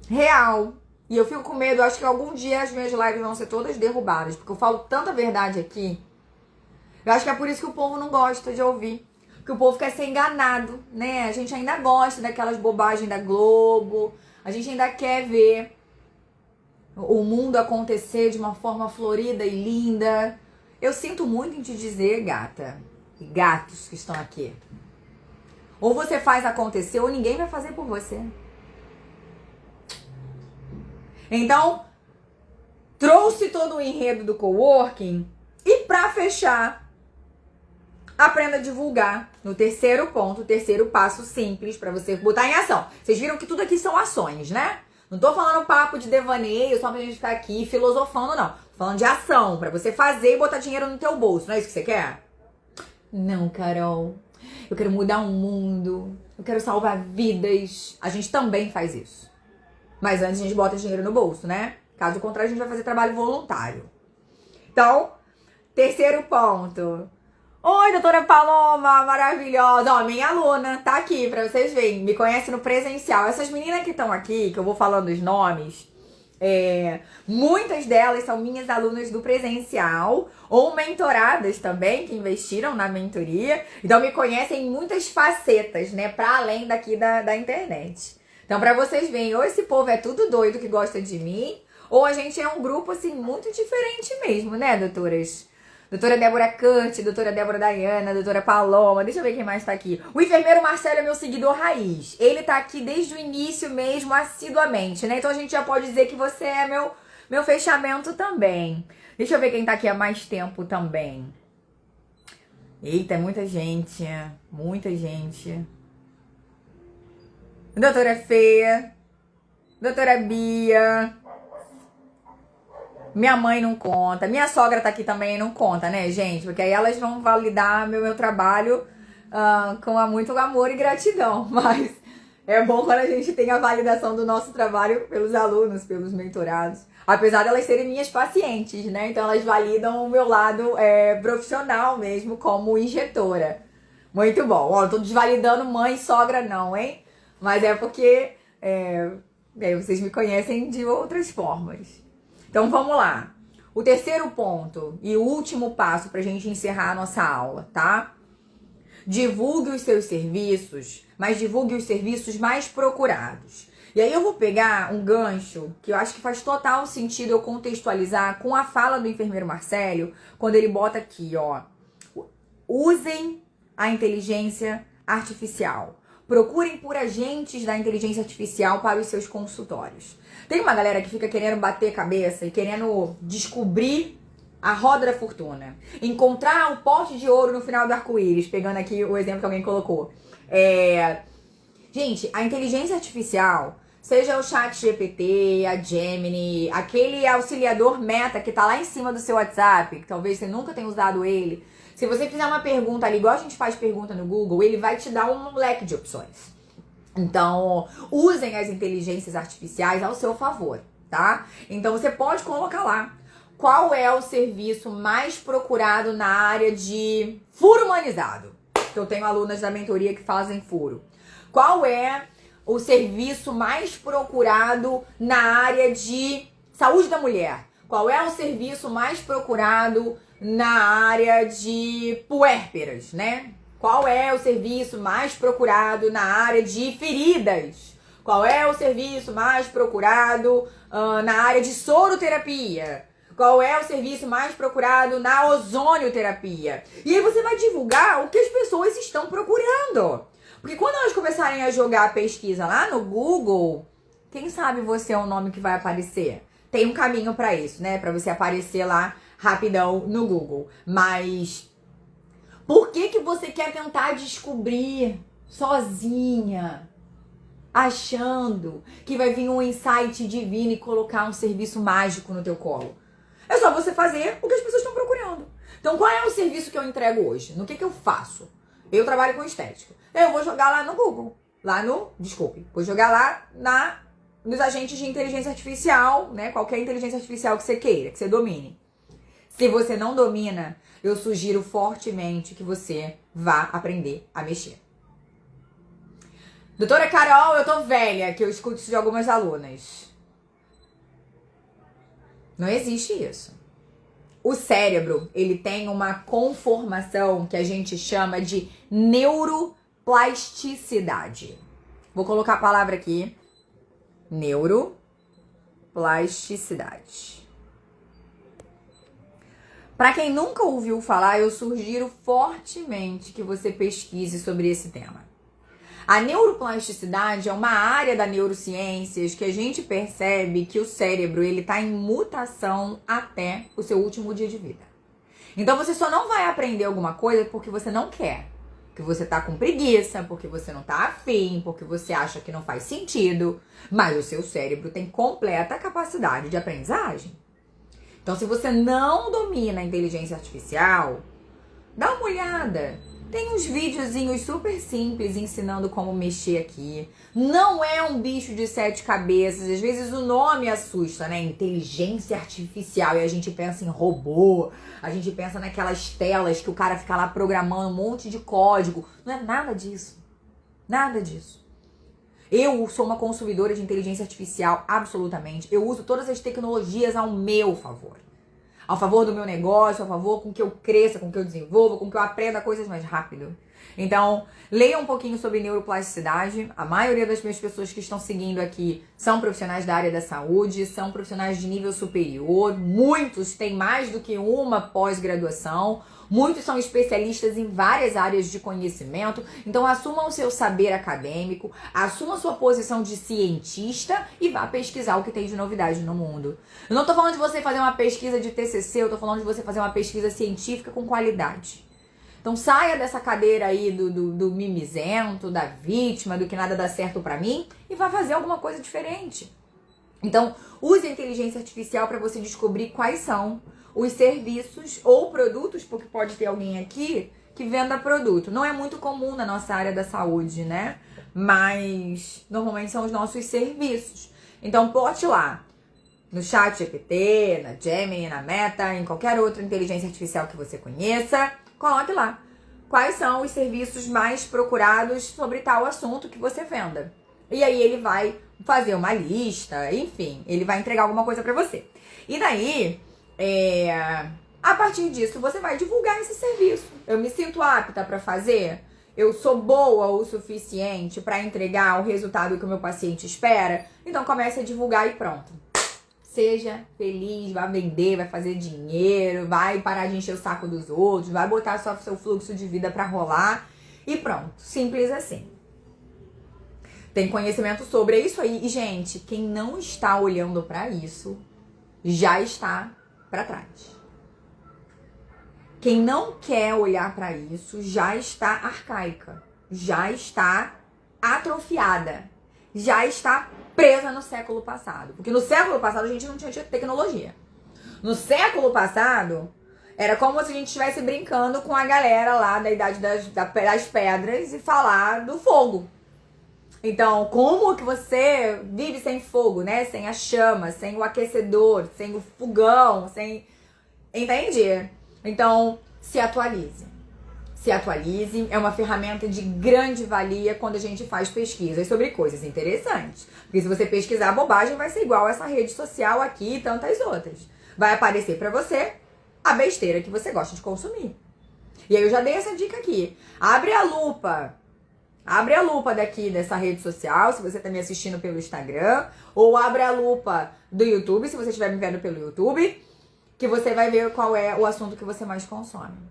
Real. E eu fico com medo, acho que algum dia as minhas lives vão ser todas derrubadas. Porque eu falo tanta verdade aqui. Eu acho que é por isso que o povo não gosta de ouvir. Porque o povo quer ser enganado, né? A gente ainda gosta daquelas bobagens da Globo. A gente ainda quer ver o mundo acontecer de uma forma florida e linda. Eu sinto muito em te dizer, gata, e gatos que estão aqui. Ou você faz acontecer ou ninguém vai fazer por você. Então, trouxe todo o enredo do coworking e pra fechar, aprenda a divulgar no terceiro ponto, o terceiro passo simples pra você botar em ação. Vocês viram que tudo aqui são ações, né? Não tô falando papo de devaneio só pra gente ficar aqui filosofando, não. Tô falando de ação, pra você fazer e botar dinheiro no teu bolso. Não é isso que você quer? Não, Carol. Eu quero mudar o mundo. Eu quero salvar vidas. A gente também faz isso. Mas antes a gente bota dinheiro no bolso, né? Caso contrário, a gente vai fazer trabalho voluntário. Então, terceiro ponto. Oi, doutora Paloma, maravilhosa. Ó, minha aluna tá aqui pra vocês verem. Me conhece no presencial. Essas meninas que estão aqui, que eu vou falando os nomes, muitas delas são minhas alunas do presencial ou mentoradas também, que investiram na mentoria. Então, me conhecem em muitas facetas, né? Pra além daqui da internet. Então, pra vocês verem, ou esse povo é tudo doido que gosta de mim, ou a gente é um grupo, assim, muito diferente mesmo, né, doutoras? Doutora Débora Cante, doutora Débora Dayana, doutora Paloma, deixa eu ver quem mais tá aqui. O enfermeiro Marcelo é meu seguidor raiz. Ele tá aqui desde o início mesmo, assiduamente, né? Então a gente já pode dizer que você é meu fechamento também. Deixa eu ver quem tá aqui há mais tempo também. Eita, muita gente, muita gente. Doutora Fê, doutora Bia... Minha mãe não conta. Minha sogra tá aqui também, não conta, né, gente? Porque aí elas vão validar meu trabalho com muito amor e gratidão. Mas é bom quando a gente tem a validação do nosso trabalho pelos alunos, pelos mentorados. Apesar de elas serem minhas pacientes, né? Então elas validam o meu lado profissional mesmo, como injetora. Muito bom. Ó, eu tô desvalidando mãe e sogra não, hein? Mas é porque vocês me conhecem de outras formas. Então vamos lá. O terceiro ponto e o último passo pra gente encerrar a nossa aula, tá? Divulgue os seus serviços, mas divulgue os serviços mais procurados. E aí eu vou pegar um gancho que eu acho que faz total sentido eu contextualizar com a fala do enfermeiro Marcelo, quando ele bota aqui, ó. Usem a inteligência artificial. Procurem por agentes da inteligência artificial para os seus consultórios. Tem uma galera que fica querendo bater cabeça e querendo descobrir a roda da fortuna. Encontrar o pote de ouro no final do arco-íris, pegando aqui o exemplo que alguém colocou. Gente, a inteligência artificial, seja o ChatGPT, a Gemini, aquele auxiliador Meta que tá lá em cima do seu WhatsApp, que talvez você nunca tenha usado ele. Se você fizer uma pergunta ali, igual a gente faz pergunta no Google, ele vai te dar um leque de opções. Então, usem as inteligências artificiais ao seu favor, tá? Então, você pode colocar lá qual é o serviço mais procurado na área de furo humanizado. Que eu tenho alunas da mentoria que fazem furo. Qual é o serviço mais procurado na área de saúde da mulher? Qual é o serviço mais procurado na área de puérperas, né? Qual é o serviço mais procurado na área de feridas? Qual é o serviço mais procurado na área de soroterapia? Qual é o serviço mais procurado na ozonioterapia? E aí você vai divulgar o que as pessoas estão procurando. Porque quando elas começarem a jogar a pesquisa lá no Google, quem sabe você é o nome que vai aparecer? Tem um caminho para isso, né? Para você aparecer lá rapidão no Google. Mas por que você quer tentar descobrir sozinha, achando que vai vir um insight divino e colocar um serviço mágico no teu colo? É só você fazer o que as pessoas estão procurando. Então, qual é o serviço que eu entrego hoje? No que eu faço? Eu trabalho com estética. Eu vou jogar lá no Google. Vou jogar lá nos agentes de inteligência artificial, né? Qualquer inteligência artificial que você queira, que você domine. Se você não domina, eu sugiro fortemente que você vá aprender a mexer. Doutora Carol, eu tô velha, que eu escuto isso de algumas alunas. Não existe isso. O cérebro, ele tem uma conformação que a gente chama de neuroplasticidade. Vou colocar a palavra aqui. Neuroplasticidade. Para quem nunca ouviu falar, eu sugiro fortemente que você pesquise sobre esse tema. A neuroplasticidade é uma área da neurociências que a gente percebe que o cérebro ele está em mutação até o seu último dia de vida. Então você só não vai aprender alguma coisa porque você não quer, porque você tá com preguiça, porque você não tá afim, porque você acha que não faz sentido, mas o seu cérebro tem completa capacidade de aprendizagem. Então, se você não domina a inteligência artificial, dá uma olhada. Tem uns videozinhos super simples ensinando como mexer aqui. Não é um bicho de 7 cabeças. Às vezes o nome assusta, né? Inteligência artificial. E a gente pensa em robô. A gente pensa naquelas telas que o cara fica lá programando um monte de código. Não é nada disso. Nada disso. Eu sou uma consumidora de inteligência artificial, absolutamente. Eu uso todas as tecnologias ao meu favor. Ao favor do meu negócio, ao favor com que eu cresça, com que eu desenvolva, com que eu aprenda coisas mais rápido. Então, leia um pouquinho sobre neuroplasticidade. A maioria das minhas pessoas que estão seguindo aqui são profissionais da área da saúde, são profissionais de nível superior. Muitos têm mais do que uma pós-graduação. Muitos são especialistas em várias áreas de conhecimento. Então, assuma o seu saber acadêmico, assuma a sua posição de cientista e vá pesquisar o que tem de novidade no mundo. Eu não tô falando de você fazer uma pesquisa de TCC, eu tô falando de você fazer uma pesquisa científica com qualidade. Então saia dessa cadeira aí do mimizento, da vítima, do que nada dá certo pra mim e vá fazer alguma coisa diferente. Então use a inteligência artificial para você descobrir quais são os serviços ou produtos, porque pode ter alguém aqui que venda produto. Não é muito comum na nossa área da saúde, né? Mas normalmente são os nossos serviços. Então bote lá no ChatGPT, na Gemini, na Meta, em qualquer outra inteligência artificial que você conheça. Coloque lá quais são os serviços mais procurados sobre tal assunto que você venda. E aí ele vai fazer uma lista, enfim, ele vai entregar alguma coisa pra você. E daí, a partir disso, você vai divulgar esse serviço. Eu me sinto apta pra fazer? Eu sou boa o suficiente pra entregar o resultado que o meu paciente espera? Então comece a divulgar e pronto. Seja feliz, vai vender, vai fazer dinheiro, vai parar de encher o saco dos outros, vai botar seu fluxo de vida pra rolar e pronto. Simples assim. Tem conhecimento sobre isso aí. E, gente, quem não está olhando pra isso já está pra trás. Quem não quer olhar pra isso já está arcaica, já está atrofiada, já está presa no século passado. Porque no século passado a gente não tinha tecnologia. No século passado, era como se a gente estivesse brincando com a galera lá da idade das pedras e falar do fogo. Então, como que você vive sem fogo, né? Sem a chama, sem o aquecedor, sem o fogão, sem... Entende? Então, se atualize. Se atualize, é uma ferramenta de grande valia quando a gente faz pesquisas sobre coisas interessantes. Porque se você pesquisar bobagem, vai ser igual essa rede social aqui e tantas outras. Vai aparecer pra você a besteira que você gosta de consumir. E aí eu já dei essa dica aqui. Abre a lupa daqui dessa rede social, se você tá me assistindo pelo Instagram, ou abre a lupa do YouTube, se você estiver me vendo pelo YouTube, que você vai ver qual é o assunto que você mais consome.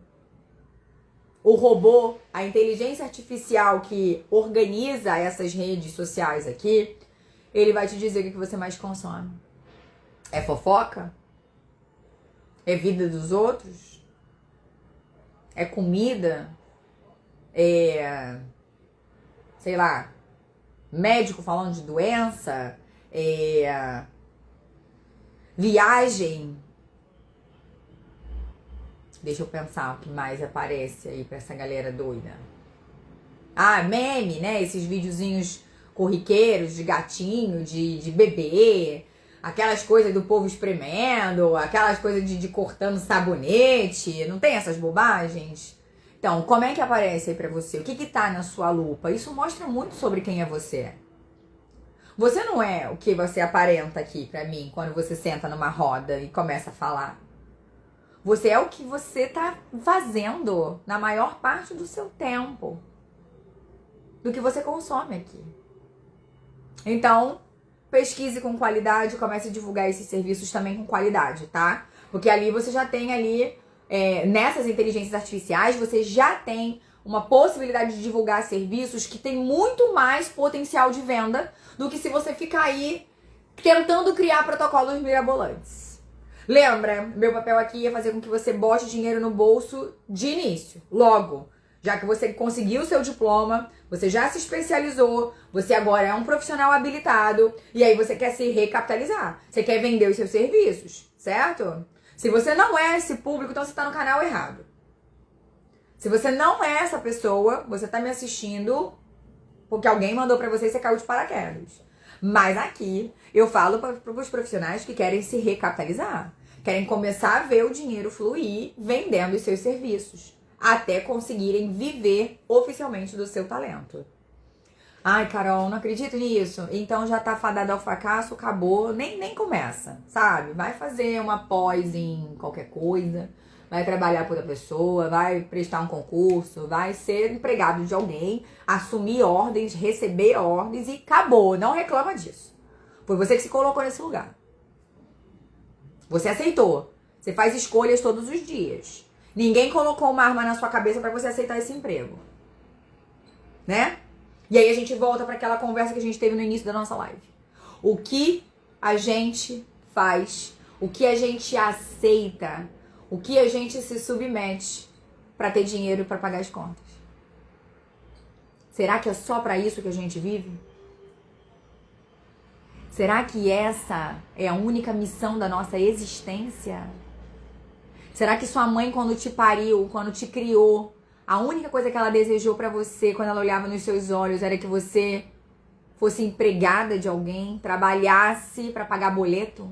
O robô, a inteligência artificial que organiza essas redes sociais aqui, ele vai te dizer o que você mais consome. É fofoca? É vida dos outros? É comida? É... sei lá, médico falando de doença? É... viagem? Deixa eu pensar o que mais aparece aí pra essa galera doida. Ah, meme, né? Esses videozinhos corriqueiros de gatinho, de bebê. Aquelas coisas do povo espremendo. Aquelas coisas de cortando sabonete. Não tem essas bobagens? Então, como é que aparece aí pra você? O que tá na sua lupa? Isso mostra muito sobre quem é você. Você não é o que você aparenta aqui pra mim quando você senta numa roda e começa a falar. Você é o que você tá fazendo na maior parte do seu tempo. Do que você consome aqui. Então, pesquise com qualidade, comece a divulgar esses serviços também com qualidade, tá? Porque ali você já tem ali, nessas inteligências artificiais, você já tem uma possibilidade de divulgar serviços que tem muito mais potencial de venda do que se você ficar aí tentando criar protocolos mirabolantes. Lembra, meu papel aqui é fazer com que você bote dinheiro no bolso de início, logo. Já que você conseguiu o seu diploma, você já se especializou, você agora é um profissional habilitado e aí você quer se recapitalizar. Você quer vender os seus serviços, certo? Se você não é esse público, então você tá no canal errado. Se você não é essa pessoa, você tá me assistindo porque alguém mandou pra você e você caiu de paraquedas. Mas aqui eu falo para os profissionais que querem se recapitalizar, querem começar a ver o dinheiro fluir vendendo os seus serviços, até conseguirem viver oficialmente do seu talento. Ai, Carol, não acredito nisso. Então já tá fadada ao fracasso, acabou, nem começa, sabe? Vai fazer uma pós em qualquer coisa, vai trabalhar para outra pessoa, vai prestar um concurso, vai ser empregado de alguém, assumir ordens, receber ordens e acabou. Não reclama disso. Foi você que se colocou nesse lugar. Você aceitou. Você faz escolhas todos os dias. Ninguém colocou uma arma na sua cabeça para você aceitar esse emprego. Né? E aí a gente volta para aquela conversa que a gente teve no início da nossa live. O que a gente faz, o que a gente aceita, o que a gente se submete para ter dinheiro para pagar as contas. Será que é só para isso que a gente vive? Será que essa é a única missão da nossa existência? Será que sua mãe, quando te pariu, quando te criou, a única coisa que ela desejou pra você, quando ela olhava nos seus olhos, era que você fosse empregada de alguém, trabalhasse pra pagar boleto?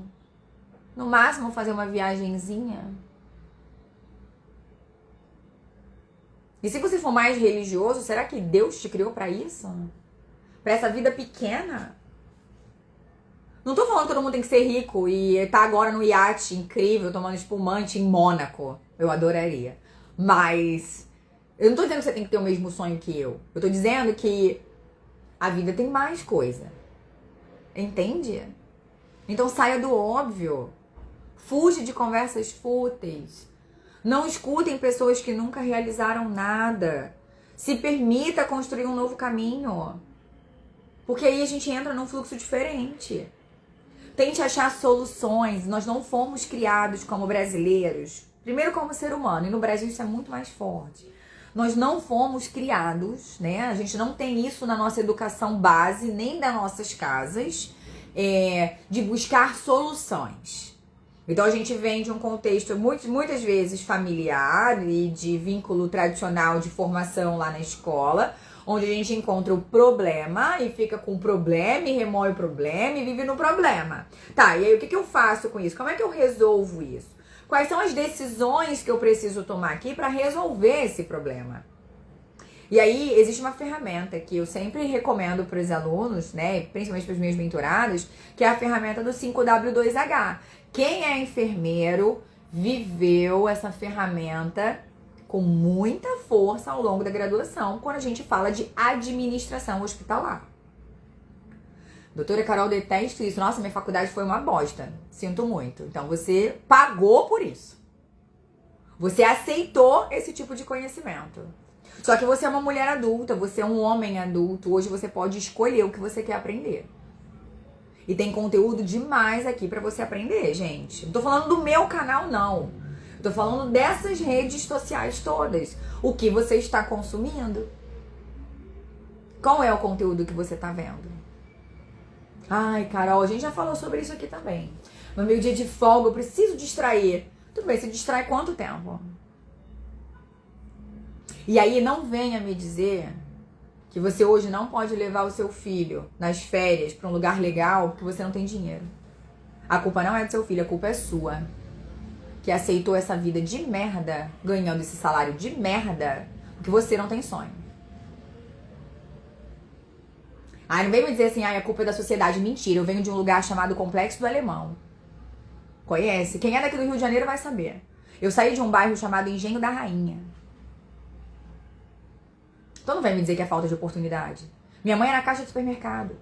No máximo, fazer uma viagenzinha? E se você for mais religioso, será que Deus te criou pra isso? Pra essa vida pequena? Não tô falando que todo mundo tem que ser rico e tá agora no iate incrível, tomando espumante em Mônaco. Eu adoraria. Mas eu não tô dizendo que você tem que ter o mesmo sonho que eu. Eu tô dizendo que a vida tem mais coisa. Entende? Então saia do óbvio. Fuja de conversas fúteis. Não escutem pessoas que nunca realizaram nada. Se permita construir um novo caminho. Porque aí a gente entra num fluxo diferente. Tente achar soluções. Nós não fomos criados como brasileiros. Primeiro como ser humano. E no Brasil isso é muito mais forte. Nós não fomos criados, né? A gente não tem isso na nossa educação base, nem das nossas casas, de buscar soluções. Então a gente vem de um contexto muitas vezes familiar e de vínculo tradicional de formação lá na escola, onde a gente encontra o problema e fica com o problema e remoe o problema e vive no problema. Tá, e aí o que eu faço com isso? Como é que eu resolvo isso? Quais são as decisões que eu preciso tomar aqui para resolver esse problema? E aí existe uma ferramenta que eu sempre recomendo para os alunos, né, principalmente para os meus mentorados, que é a ferramenta do 5W2H. Quem é enfermeiro viveu essa ferramenta com muita força ao longo da graduação, quando a gente fala de administração hospitalar. Doutora Carol, detesto isso. Nossa, minha faculdade foi uma bosta. Sinto muito. Então você pagou por isso. Você aceitou esse tipo de conhecimento. Só que você é uma mulher adulta, você é um homem adulto. Hoje você pode escolher o que você quer aprender. E tem conteúdo demais aqui pra você aprender, gente. Não tô falando do meu canal, não. Tô falando dessas redes sociais todas. O que você está consumindo? Qual é o conteúdo que você tá vendo? Ai, Carol, a gente já falou sobre isso aqui também. No meu dia de folga, eu preciso distrair. Tudo bem, você distrai quanto tempo? E aí, não venha me dizer que você hoje não pode levar o seu filho nas férias pra um lugar legal porque você não tem dinheiro. A culpa não é do seu filho, a culpa é sua. Que aceitou essa vida de merda, ganhando esse salário de merda, porque você não tem sonho. Ai, não vem me dizer assim, ai, a culpa é da sociedade. Mentira, eu venho de um lugar chamado Complexo do Alemão. Conhece? Quem é daqui do Rio de Janeiro vai saber. Eu saí de um bairro chamado Engenho da Rainha. Então não vem me dizer que é falta de oportunidade. Minha mãe era caixa de supermercado.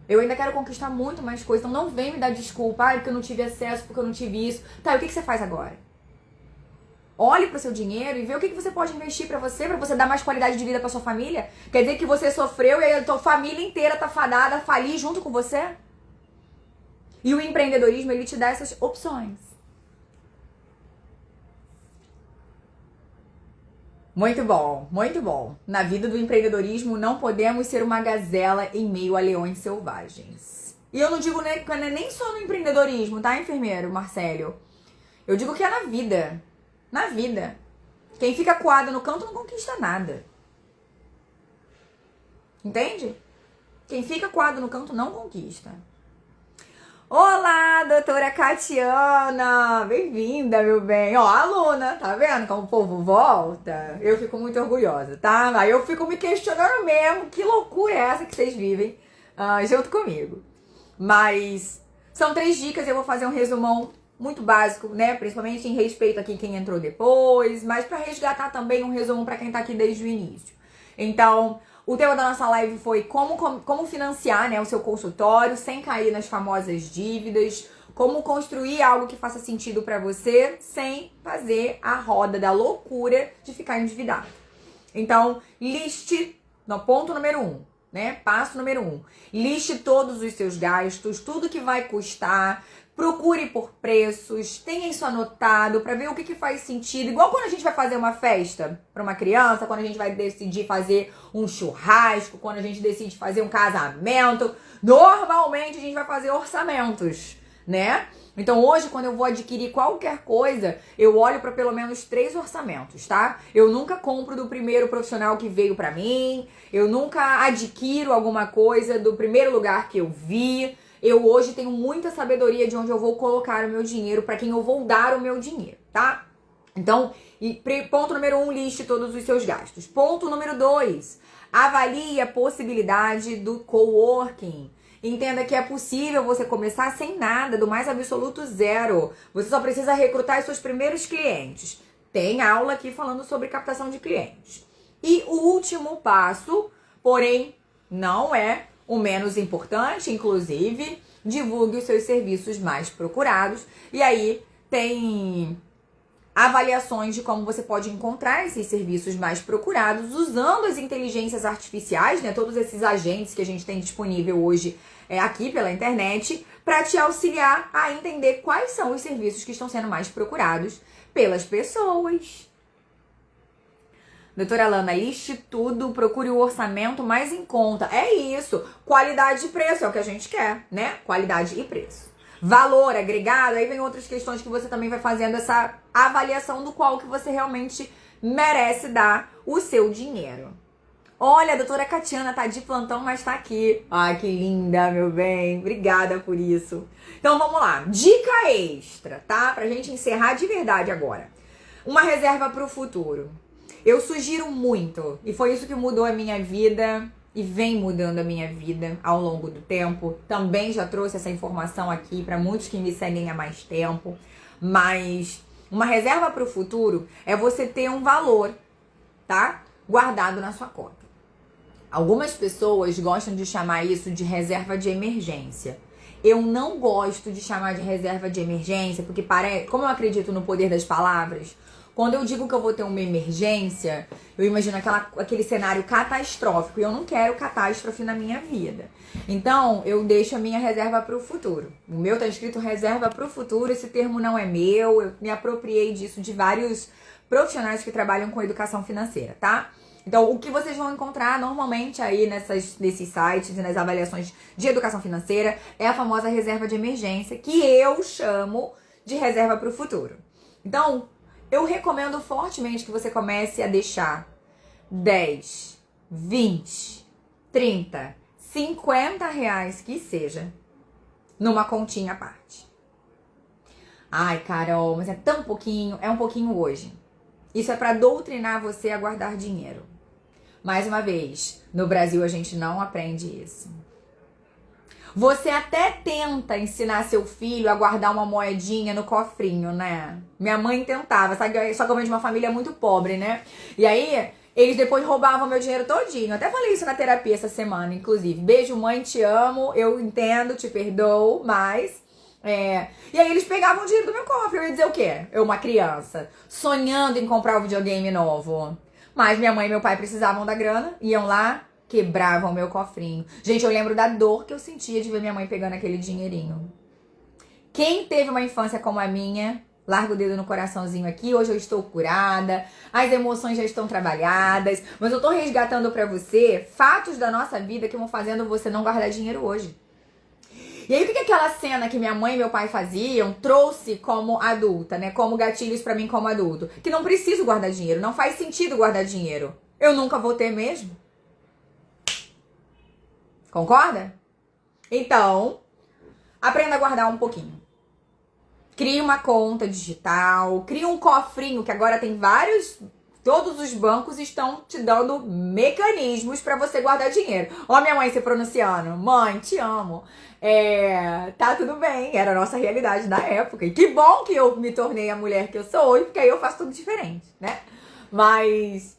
Eu ainda quero conquistar muito mais coisas. Então não vem me dar desculpa. Ah, porque eu não tive acesso, porque eu não tive isso. Tá, e o que você faz agora? Olhe pro seu dinheiro e vê o que você pode investir pra você dar mais qualidade de vida pra sua família. Quer dizer que você sofreu e a tua família inteira tá fadada a falir junto com você? E o empreendedorismo, ele te dá essas opções. Muito bom, muito bom. Na vida do empreendedorismo, não podemos ser uma gazela em meio a leões selvagens. E eu não digo nem só no empreendedorismo, tá, enfermeiro Marcelo? Eu digo que é na vida. Na vida. Quem fica coado no canto não conquista nada. Entende? Quem fica coado no canto não conquista. Olá, doutora Catiana! Bem-vinda, meu bem. Ó, aluna, tá vendo como o povo volta? Eu fico muito orgulhosa, tá? Aí eu fico me questionando mesmo, que loucura é essa que vocês vivem junto comigo. Mas são 3 dicas, eu vou fazer um resumão muito básico, né? Principalmente em respeito aqui quem entrou depois, mas para resgatar também um resumo para quem tá aqui desde o início. Então, o tema da nossa live foi como financiar, né, o seu consultório sem cair nas famosas dívidas, como construir algo que faça sentido para você sem fazer a roda da loucura de ficar endividado. Então, liste no ponto número 1, né? Passo número 1. Liste todos os seus gastos, tudo que vai custar. Procure por preços, tenha isso anotado para ver o que faz sentido. Igual quando a gente vai fazer uma festa para uma criança, quando a gente vai decidir fazer um churrasco, quando a gente decide fazer um casamento. Normalmente a gente vai fazer orçamentos, né? Então hoje, quando eu vou adquirir qualquer coisa, eu olho para pelo menos 3 orçamentos, tá? Eu nunca compro do primeiro profissional que veio para mim, eu nunca adquiro alguma coisa do primeiro lugar que eu vi. Eu hoje tenho muita sabedoria de onde eu vou colocar o meu dinheiro, para quem eu vou dar o meu dinheiro, tá? Então, ponto número 1, liste todos os seus gastos. Ponto número 2, avalie a possibilidade do coworking. Entenda que é possível você começar sem nada, do mais absoluto zero. Você só precisa recrutar os seus primeiros clientes. Tem aula aqui falando sobre captação de clientes. E o último passo, porém, não é o menos importante, inclusive, divulgue os seus serviços mais procurados. E aí tem avaliações de como você pode encontrar esses serviços mais procurados usando as inteligências artificiais, né? Todos esses agentes que a gente tem disponível hoje aqui pela internet, para te auxiliar a entender quais são os serviços que estão sendo mais procurados pelas pessoas. Doutora Lana, liste tudo, procure o orçamento mais em conta. É isso. Qualidade e preço é o que a gente quer, né? Qualidade e preço. Valor agregado, aí vem outras questões que você também vai fazendo essa avaliação do qual que você realmente merece dar o seu dinheiro. Olha, a doutora Catiana tá de plantão, mas tá aqui. Ai, que linda, meu bem. Obrigada por isso. Então, vamos lá. Dica extra, tá? Pra gente encerrar de verdade agora. Uma reserva pro futuro. Eu sugiro muito, e foi isso que mudou a minha vida e vem mudando a minha vida ao longo do tempo. Também já trouxe essa informação aqui para muitos que me seguem há mais tempo. Mas uma reserva para o futuro é você ter um valor, tá? Guardado na sua conta. Algumas pessoas gostam de chamar isso de reserva de emergência. Eu não gosto de chamar de reserva de emergência, porque como eu acredito no poder das palavras, quando eu digo que eu vou ter uma emergência, eu imagino aquele cenário catastrófico. E eu não quero catástrofe na minha vida. Então, eu deixo a minha reserva para o futuro. O meu tá escrito reserva para o futuro. Esse termo não é meu. Eu me apropriei disso de vários profissionais que trabalham com educação financeira, tá? Então, o que vocês vão encontrar normalmente aí nesses sites e nas avaliações de educação financeira é a famosa reserva de emergência, que eu chamo de reserva para o futuro. Então, eu recomendo fortemente que você comece a deixar 10, 20, 30, 50 reais que seja numa continha à parte. Ai, Carol, mas é tão pouquinho. É um pouquinho hoje. Isso é para doutrinar você a guardar dinheiro. Mais uma vez, no Brasil a gente não aprende isso. Você até tenta ensinar seu filho a guardar uma moedinha no cofrinho, né? Minha mãe tentava, sabe? Só que eu venho de uma família muito pobre, né? E aí, eles depois roubavam meu dinheiro todinho. Até falei isso na terapia essa semana, inclusive. Beijo, mãe, te amo, eu entendo, te perdoo, mas... E aí eles pegavam o dinheiro do meu cofre. Eu ia dizer o quê? Eu, uma criança, sonhando em comprar um videogame novo. Mas minha mãe e meu pai precisavam da grana, iam lá, quebravam o meu cofrinho. Gente, eu lembro da dor que eu sentia de ver minha mãe pegando aquele dinheirinho. Quem teve uma infância como a minha, larga o dedo no coraçãozinho aqui. Hoje eu estou curada, as emoções já estão trabalhadas, mas eu tô resgatando pra você fatos da nossa vida que vão fazendo você não guardar dinheiro hoje. E aí, o que aquela cena que minha mãe e meu pai faziam trouxe como adulta, né? Como gatilhos pra mim como adulto? Que não preciso guardar dinheiro, não faz sentido guardar dinheiro. Eu nunca vou ter mesmo. Concorda? Então, aprenda a guardar um pouquinho. Crie uma conta digital, crie um cofrinho, que agora tem vários Todos os bancos estão te dando mecanismos para você guardar dinheiro. Ó, minha mãe se pronunciando. Mãe, te amo. Tá tudo bem. Era a nossa realidade na época. E que bom que eu me tornei a mulher que eu sou hoje, porque aí eu faço tudo diferente, né? Mas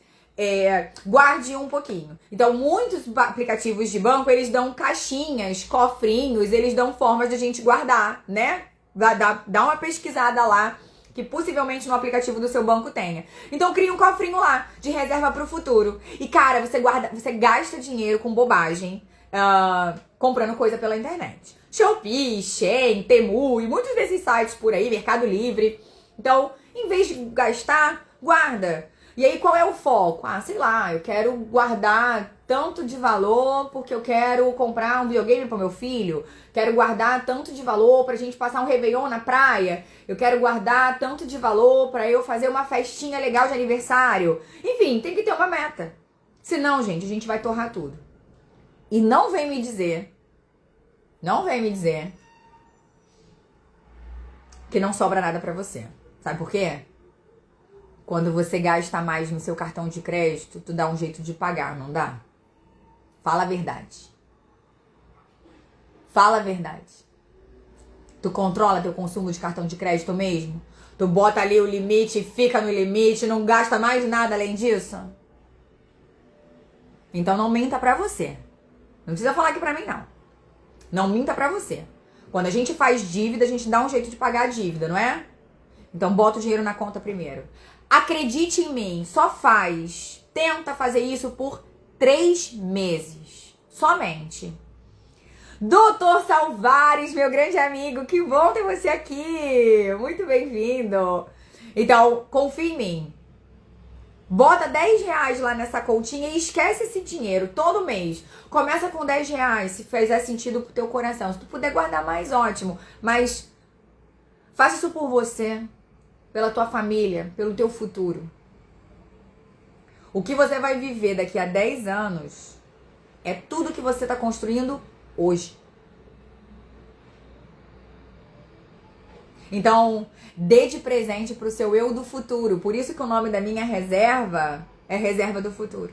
guarde um pouquinho. Então, muitos aplicativos de banco, eles dão caixinhas, cofrinhos, eles dão formas de a gente guardar, né? Dá uma pesquisada lá, que possivelmente no aplicativo do seu banco tenha. Então cria um cofrinho lá, de reserva pro futuro. E cara, você gasta dinheiro com bobagem, comprando coisa pela internet. Shopee, Shein, Temu e muitos desses sites por aí, Mercado Livre. Então, em vez de gastar, guarda. E aí, qual é o foco? Sei lá, eu quero guardar tanto de valor porque eu quero comprar um videogame para meu filho. Quero guardar tanto de valor pra gente passar um Réveillon na praia. Eu quero guardar tanto de valor pra eu fazer uma festinha legal de aniversário. Enfim, tem que ter uma meta. Senão, gente, a gente vai torrar tudo. E não vem me dizer que não sobra nada pra você. Sabe por quê? Quando você gasta mais no seu cartão de crédito, tu dá um jeito de pagar, não dá? Fala a verdade. Fala a verdade. Tu controla teu consumo de cartão de crédito mesmo? Tu bota ali o limite, fica no limite, não gasta mais nada além disso? Então não minta pra você. Não precisa falar aqui pra mim, não. Não minta pra você. Quando a gente faz dívida, a gente dá um jeito de pagar a dívida, não é? Então bota o dinheiro na conta primeiro. Acredite em mim, tenta fazer isso por 3 meses. Somente. Doutor Salvares, meu grande amigo, que bom ter você aqui. Muito bem-vindo. Então, confia em mim. Bota 10 reais lá nessa continha e esquece esse dinheiro todo mês. Começa com 10 reais, se fizer sentido pro teu coração. Se tu puder guardar mais, ótimo. Mas faça isso por você, pela tua família, pelo teu futuro. O que você vai viver daqui a 10 anos é tudo que você está construindo hoje. Então, dê de presente pro seu eu do futuro. Por isso que o nome da minha reserva é Reserva do Futuro.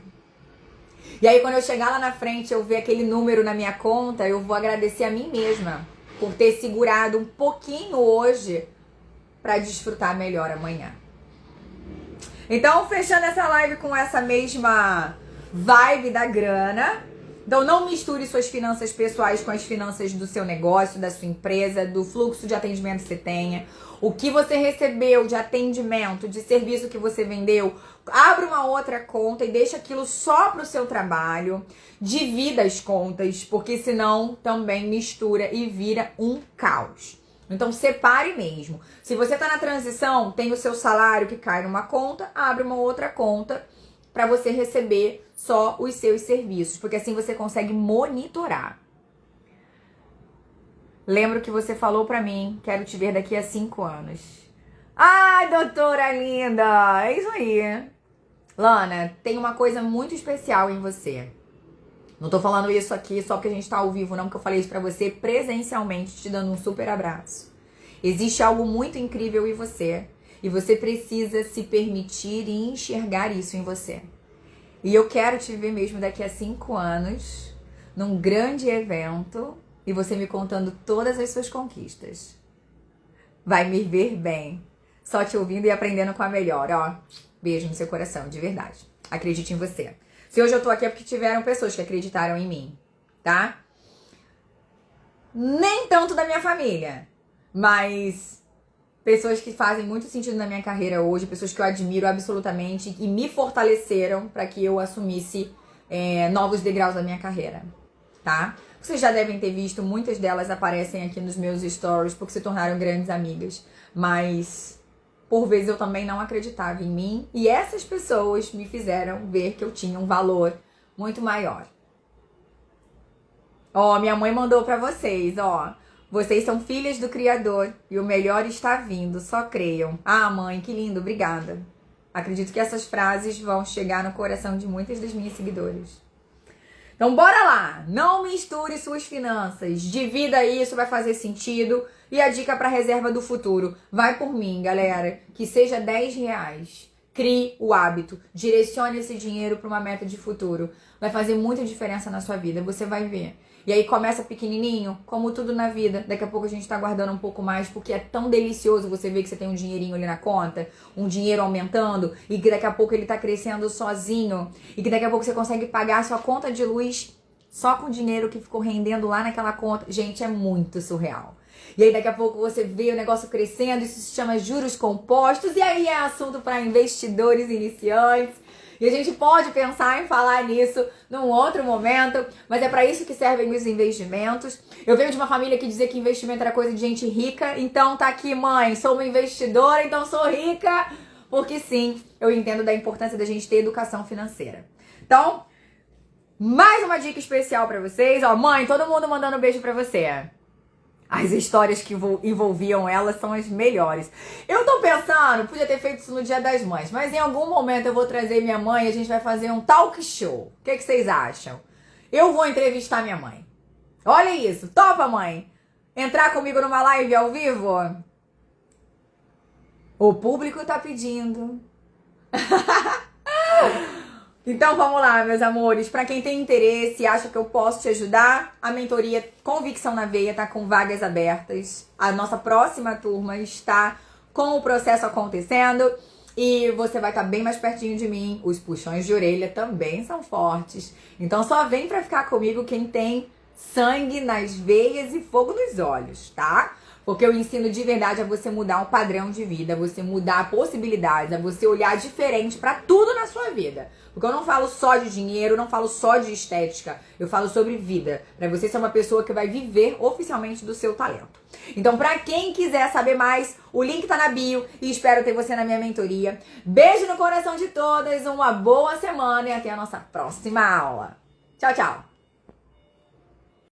E aí, quando eu chegar lá na frente, eu ver aquele número na minha conta, eu vou agradecer a mim mesma por ter segurado um pouquinho hoje para desfrutar melhor amanhã. Então, fechando essa live com essa mesma vibe da grana. Então, não misture suas finanças pessoais com as finanças do seu negócio, da sua empresa, do fluxo de atendimento que você tenha. O que você recebeu de atendimento, de serviço que você vendeu, abra uma outra conta e deixa aquilo só para o seu trabalho. Divida as contas, porque senão também mistura e vira um caos. Então, separe mesmo. Se você está na transição, tem o seu salário que cai numa conta, abre uma outra conta para você receber só os seus serviços, porque assim você consegue monitorar. Lembro que você falou pra mim, quero te ver daqui a 5 anos. Ai, doutora linda, é isso aí. Lana, tem uma coisa muito especial em você. Não tô falando isso aqui só porque a gente tá ao vivo, não, porque eu falei isso pra você presencialmente, te dando um super abraço. Existe algo muito incrível em você. E você precisa se permitir e enxergar isso em você. E eu quero te ver mesmo daqui a 5 anos, num grande evento, e você me contando todas as suas conquistas. Vai me ver bem. Só te ouvindo e aprendendo com a melhor, ó. Beijo no seu coração, de verdade. Acredite em você. Se hoje eu tô aqui é porque tiveram pessoas que acreditaram em mim, tá? Nem tanto da minha família, mas pessoas que fazem muito sentido na minha carreira hoje, pessoas que eu admiro absolutamente e me fortaleceram para que eu assumisse novos degraus da minha carreira, tá? Vocês já devem ter visto, muitas delas aparecem aqui nos meus stories porque se tornaram grandes amigas, mas por vezes eu também não acreditava em mim e essas pessoas me fizeram ver que eu tinha um valor muito maior. Ó, minha mãe mandou para vocês, ó. Vocês são filhas do Criador e o melhor está vindo, só creiam. Ah, mãe, que lindo, obrigada. Acredito que essas frases vão chegar no coração de muitas das minhas seguidoras. Então, bora lá! Não misture suas finanças. Divida isso, vai fazer sentido. E a dica para reserva do futuro. Vai por mim, galera. Que seja 10 reais. Crie o hábito, direcione esse dinheiro para uma meta de futuro. Vai fazer muita diferença na sua vida, você vai ver. E aí começa pequenininho, como tudo na vida. Daqui a pouco a gente tá guardando um pouco mais, porque é tão delicioso você ver que você tem um dinheirinho ali na conta, um dinheiro aumentando, e que daqui a pouco ele tá crescendo sozinho, e que daqui a pouco você consegue pagar a sua conta de luz só com o dinheiro que ficou rendendo lá naquela conta. Gente, é muito surreal. E aí daqui a pouco você vê o negócio crescendo, isso se chama juros compostos, e aí é assunto para investidores iniciantes. E a gente pode pensar em falar nisso num outro momento, mas é para isso que servem os investimentos. Eu venho de uma família que dizia que investimento era coisa de gente rica, então tá aqui, mãe, sou uma investidora, então sou rica, porque sim, eu entendo da importância da gente ter educação financeira. Então, mais uma dica especial para vocês. Ó, mãe, todo mundo mandando um beijo para você. As histórias que envolviam ela são as melhores. Eu tô pensando, podia ter feito isso no Dia das Mães, mas em algum momento eu vou trazer minha mãe e a gente vai fazer um talk show. O que vocês acham? Eu vou entrevistar minha mãe. Olha isso, topa, mãe? Entrar comigo numa live ao vivo? O público tá pedindo. Então vamos lá, meus amores. Para quem tem interesse e acha que eu posso te ajudar, a mentoria Convicção na Veia tá com vagas abertas. A nossa próxima turma está com o processo acontecendo e você vai estar bem mais pertinho de mim. Os puxões de orelha também são fortes. Então só vem para ficar comigo quem tem sangue nas veias e fogo nos olhos, tá? Porque eu ensino de verdade a você mudar um padrão de vida, a você mudar possibilidades, a você olhar diferente pra tudo na sua vida. Porque eu não falo só de dinheiro, não falo só de estética, eu falo sobre vida. Pra você ser uma pessoa que vai viver oficialmente do seu talento. Então, pra quem quiser saber mais, o link tá na bio e espero ter você na minha mentoria. Beijo no coração de todas, uma boa semana e até a nossa próxima aula. Tchau, tchau!